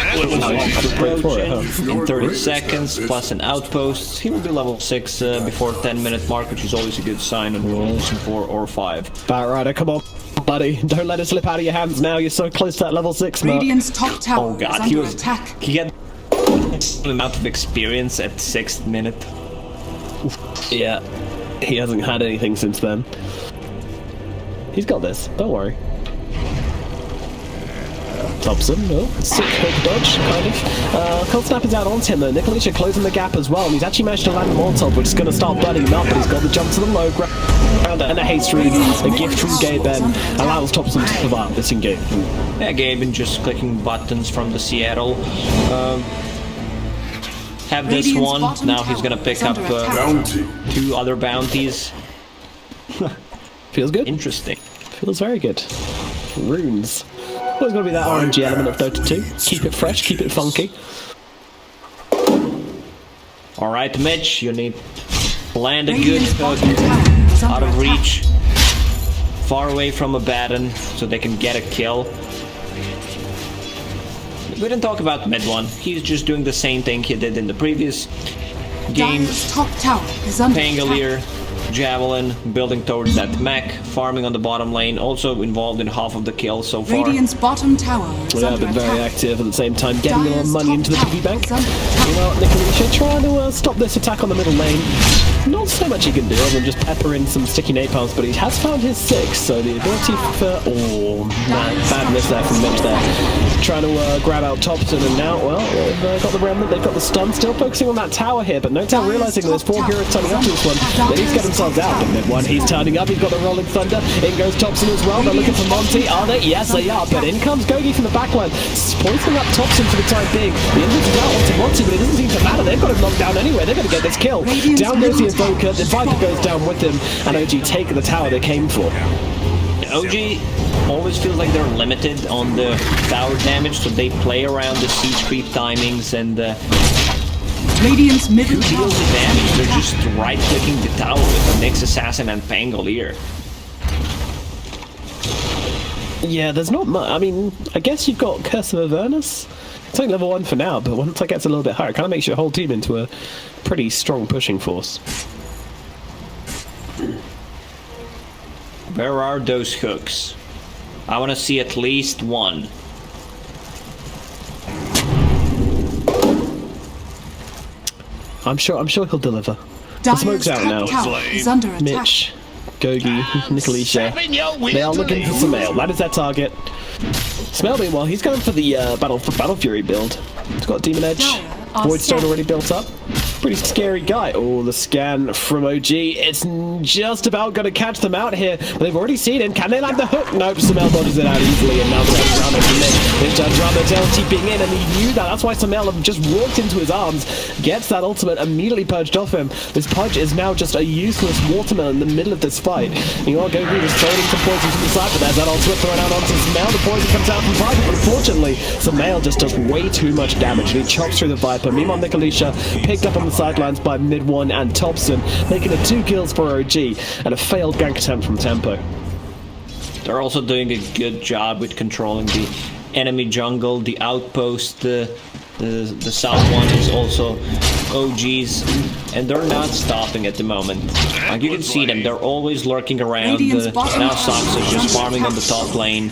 30 seconds, plus an outpost. He will be level 6 before 10-minute mark, which is always a good sign on position 4 or 5. Batrider, come on, buddy. Don't let it slip out of your hands now. You're so close to that level 6 mark. Radiant's top tower Oh god, is under attack. He had an amount of experience at 6th minute. Yeah, he hasn't had anything since then. He's got this, don't worry. Thompson, no, sick hook dodge, kind of. Cold Snap is out onto him though. Nicolita closing the gap as well, and he's actually managed to land a Molotov, which is going to start budding him up, but he's got the jump to the low ground and a haste read. A gift from Gaben allows Thompson to survive this engage. Yeah, Gaben just clicking buttons from the Seattle. Have this one. Now he's going to pick up 2 other bounties. Feels good. Interesting. Feels very good. Runes. Always got to be that RNG element of Dota 2. Keep it fresh, keep it funky. All right, Mitch, you need to land a good Radiant's hook bottom tower is out under of attack. reach, far away from Abaddon, so they can get a kill. We didn't talk about mid one. He's just doing the same thing he did in the previous game. Dire's top tower is under attack. Pangolier, Javelin, building towards that mech, farming on the bottom lane, also involved in half of the kills so far. Radiant's bottom tower is Yeah, under been very attack. active at the same time, getting a lot of Dire's money top into the tower piggy bank. is under attack. Well, Nicolisha trying to stop this attack on the middle lane. Not so much he can do other than just pepper in some sticky napalms, but he has found his 6, so the ability for... Oh, man, bad miss there from Mitch there. Trying to grab out Thompson, and now, well, they've got the Remnant, they've got the stun, still focusing on that tower here, but NoTown realizing there's 4 heroes turning up to this one, they need to get themselves out. But mid one, he's turning up, he's got the Rolling Thunder, in goes Thompson as well, they're looking for Monty, are they? Yes, they are, but in comes Gogi from the backline, pointing up Thompson for the time being. The injuries are out onto Monty, but it doesn't seem to matter, they've got him locked down anyway, they're going to get this kill. Down goes the Invoker, the Viper goes down with him, and OG take the tower they came for. OG always feels like they're limited on the tower damage, so they play around the siege creep timings and Radiant's middle who tower deals the is damage. under They're attack. just right-clicking the tower with Nyx Assassin and Pangolier. Yeah, there's not much. I mean, I guess you've got Curse of Avernus. It's only level 1 for now, but once it gets a little bit higher, it kind of makes your whole team into a pretty strong pushing force. Where are those hooks? I want to see at least one. I'm sure he'll deliver. The Dire's smoke's out now. top tower is under attack. Mitch, Gogi, Nicolisha. They are looking for Samael. That is their target. Smael, meanwhile, he's going for the Battle Fury build. He's got Demon Edge, Voidstone already built up. Pretty scary guy. Oh, the scan from OG. It's just about going to catch them out here. But they've already seen him. Can they land the hook? Nope, Samael dodges it out easily. And now Drama TPing in, and he knew that. That's why Samael just walked into his arms, gets that ultimate, immediately purged off him. This Pudge is now just a useless watermelon in the middle of this fight. And you are going to just throwing some poison from the side, but there's that ultimate thrown out onto Samael. The poison comes out from Viper, but unfortunately, Samael just does way too much damage, and he chops through the Viper. Meanwhile, Nicolisha picked up on the sidelines by mid one and Thompson, making it 2 kills for OG and a failed gank attempt from Tempo. They're also doing a good job with controlling the enemy jungle, the outpost, the south one is also OG's, and they're not stopping at the moment. Like you can see them, they're always lurking around. Now Sox is just farming on the top lane,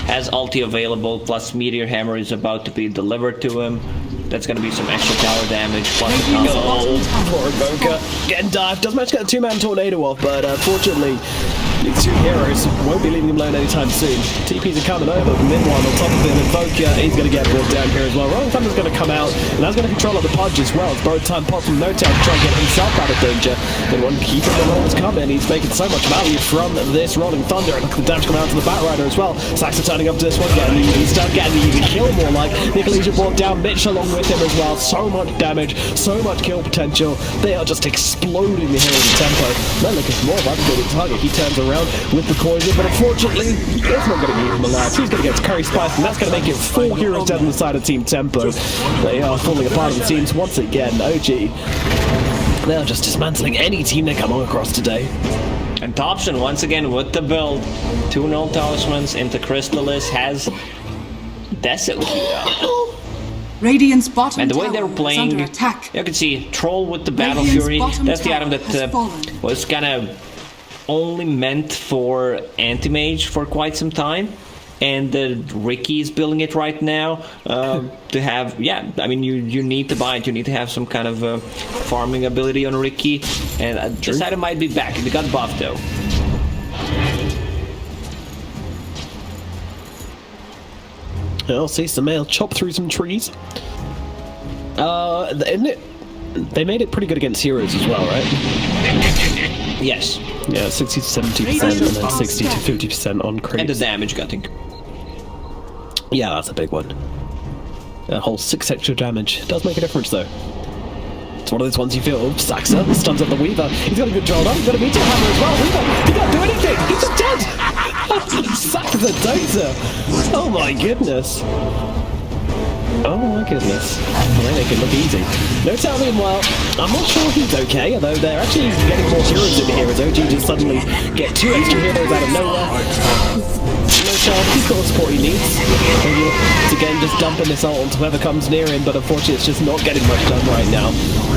has ulti available, plus Meteor Hammer is about to be delivered to him. That's going to be some extra tower damage, plus the console. Poor Invoker getting dived. Doesn't manage to get a 2-man tornado off, but fortunately, these 2 heroes won't be leaving him alone anytime soon. TPs are coming over. Mid one on top of him. Invoker, he's going to get brought down here as well. Rolling Thunder's going to come out, and that's going to control up the Pudge as well. It's borrowed time pop from NoTown to try and get himself out of danger. Then one keeping the rolls coming. He's making so much value from this Rolling Thunder, and look at the damage coming out to the Batrider as well. Saxa turning up to this one, getting the easy start, getting the easy kill more like. Nicolisha brought down Mitch along with him as well. So much damage, so much kill potential. They are just exploding the hero in Tempo. Melik is more about to go to target. He turns around with the poison, but unfortunately, it's not going to keep him alive. He's going to get Curry Spice, and that's going to make it 4 heroes dead on the side of Team Tempo. They are falling apart in the teams once again. OG, they are just dismantling any team they come across today. And Thompson once again with the build. 2 null talismans into Crystallis, has Desert Queued. Radiant's bottom And the way tower they're is playing, under attack. you can see Troll with the Battle Radiant's Fury. bottom That's the tower item that has fallen. was kind of only meant for anti-mage for quite some time. And Ricky is building it right now to have, yeah, I mean, you need to buy it. You need to have some kind of farming ability on Ricky. And this item might be back. It got buffed though. I'll see Samael chop through some trees. They made it pretty good against heroes as well, right? Yes. Yeah, 60 to 70%, and then 60 to 50% on creeps. And the damage cutting. Yeah, that's a big one. A whole 6 extra damage. It does make a difference, though. It's one of those ones you feel, oops, Saxa stuns up the Weaver. He's got a good drill on. He's got a meteor hammer as well. Weaver, he can't do anything. He's just dead. Saxa DotA. Oh my goodness. Oh my goodness. They make it look easy. NoTel, meanwhile, I'm not sure he's okay, although they're actually getting more heroes in here as OG just suddenly get 2 extra heroes out of nowhere. NoTel, he's got the support he needs. It's again just dumping this ult onto whoever comes near him, but unfortunately it's just not getting much done right now.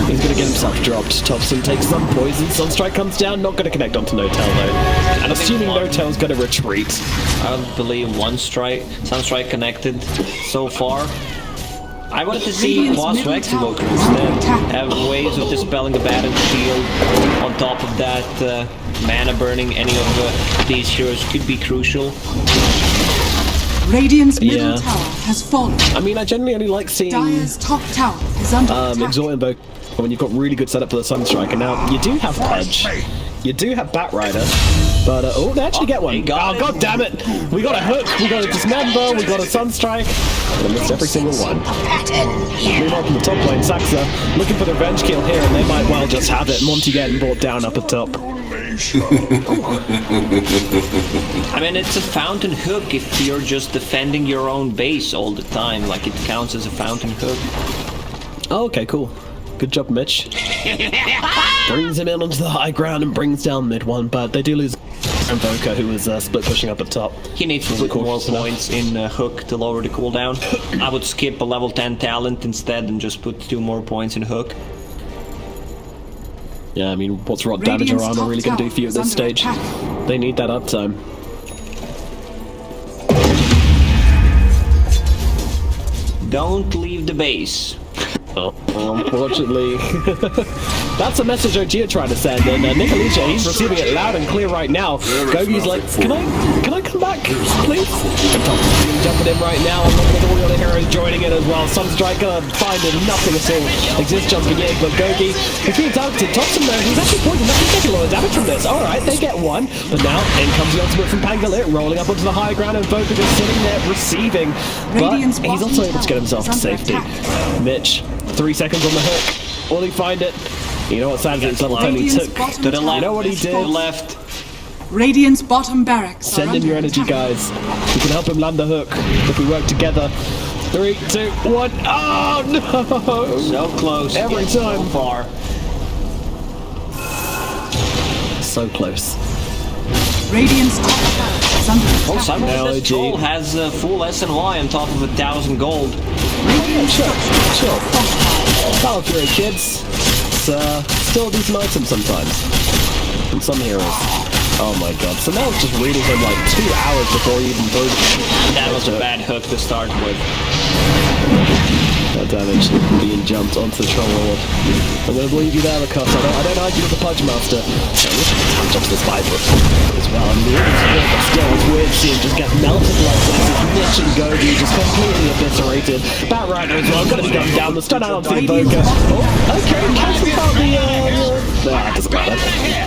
He's going to get himself dropped. Thompson takes some poison. Sunstrike comes down, not going to connect onto NoTel though. And assuming NoTel's going to retreat. I believe Sunstrike connected so far. I wanted to see Qualifier instead have ways of dispelling the Baron shield. On top of that, mana burning any of these heroes could be crucial. Radiant's middle tower has fallen. I mean, I generally only like seeing Dire's top tower is under attack. Exhort Invoke when you've got really good setup for the Sunstrike. And now you do have Pudge, you do have Batrider, but oh, they actually get one. Oh, god damn it! We got a hook, we got a Dismember, we got a Sunstrike. I missed every single one. Meanwhile, from the top lane, Saxa looking for the revenge kill here, and they might well just have it. Monty getting brought down up at top. I mean, it's a fountain hook if you're just defending your own base all the time. Like, it counts as a fountain hook. Oh, okay, cool. Good job, Mitch. Brings him in onto the high ground and brings down mid one, but they do lose Invoker, who was split pushing up at top. He needs to put more points in hook to lower the cooldown. I would skip a level 10 talent instead and just put 2 more points in hook. Yeah, I mean, what's rot damage or armor really going to do for you at this stage? They need that uptime. Don't leave the base. Oh, unfortunately, that's a message OG are trying to send, and Nicolisha, he's receiving it loud and clear right now. Gogi's like, can I come back, please? And Thompson's jumping in right now, and look at all the other heroes joining in as well. Sunstrike finding nothing at all. Exist jumping in, but Gogi, he's being targeted. Thompson there, he's actually pointing up, he's taking a lot of damage from this. Alright, they get one, but now in comes the ultimate from Pangalit, rolling up onto the high ground, and Voka just sitting there receiving. But he's also able to get himself to safety. Mitch, 3 seconds on the hook. Will he find it? You know what, Sands, it's level 10 he took to the left. You know what he did? Left. Radiant's bottom barracks. Send in your energy, guys. We can help him land the hook if we work together. 3, 2, 1. Oh no! So close. Every time. So far. So close. Radiant's top tower is under attack. Oh, somehow this troll has full SNY on top of 1,000 gold. Sure. Valkyrie, kids. It's still a decent item sometimes. From some heroes. Oh my god. So now it's just reading him like 2 hours before he even broke. That was a bad hook to start with. That damage being jumped onto the troll ward. I'm gonna believe you there, Lacoste. I don't argue with the Pudge Master. Jumps this Viper as well. I mean, but still, it's weird seeing him just get melted like this. It's Mitch and Gogi just completely eviscerated. Batrider as well, gonna be gunned down. The stun out on the Invoker. Oh, okay, cancels out the nah, it doesn't matter.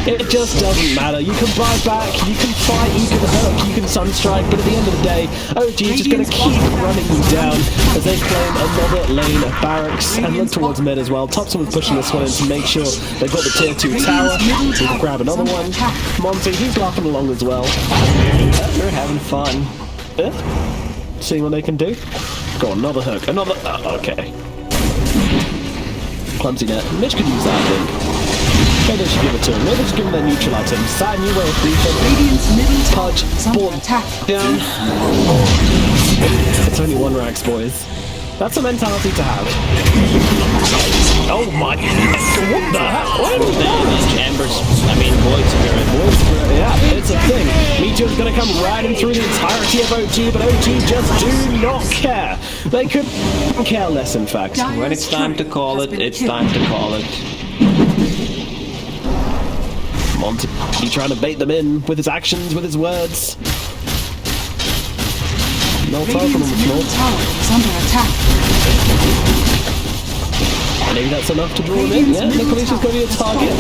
It just doesn't matter. You can buy back, you can fight, you can hook, you can Sunstrike, but at the end of the day, OG is just gonna keep running you down as they claim another lane of barracks and look towards mid as well. Thompson was pushing this one in to make sure they've got the tier 2 tower. We can grab another one. Monty, he's laughing along as well. They're having fun. Seeing what they can do. Go on, another hook. Another. Okay. Clumsy net. Mitch could use that, I think. Maybe they should give it to him. Maybe they should give him their neutral items. Sad new way of defense. Radiant's middle tower Pudge. is under attack. Down. It's only 1 racks, boys. That's a mentality to have. Oh my goodness. What the heck? What is that? Embers, Void Spirit. Void Spirit, yeah, it's a thing. Meteor's gonna come riding through the entirety of OG, but OG just do not care. They could care less, in fact. When it's time to call it, it's time to call it. Monty trying to bait them in with his actions, with his words. No far from Radiant's him, middle tower is under attack. Maybe that's enough to draw him in. Yeah, Nicolisha's going to be a target.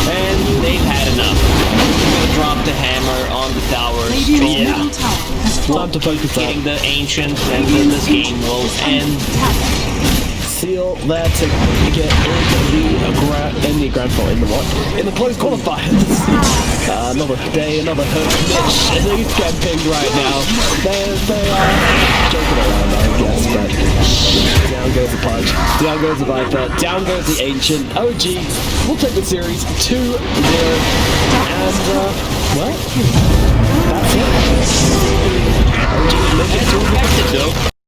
And they've had enough. We're going to drop the hammer on the towers. Radiant's middle tower has fallen. Time to focus Getting that. the ancient, and then this game will end. seal there to get in the grand final, in the close qualifiers. Another day, another hurt. Mitch, and he's getting pinged right now. They are joking around, I guess, but down goes the Pudge, down goes the Viper, down goes the Ancient. OG will take the series 2-0, and well, that's it. OG make it 2-0.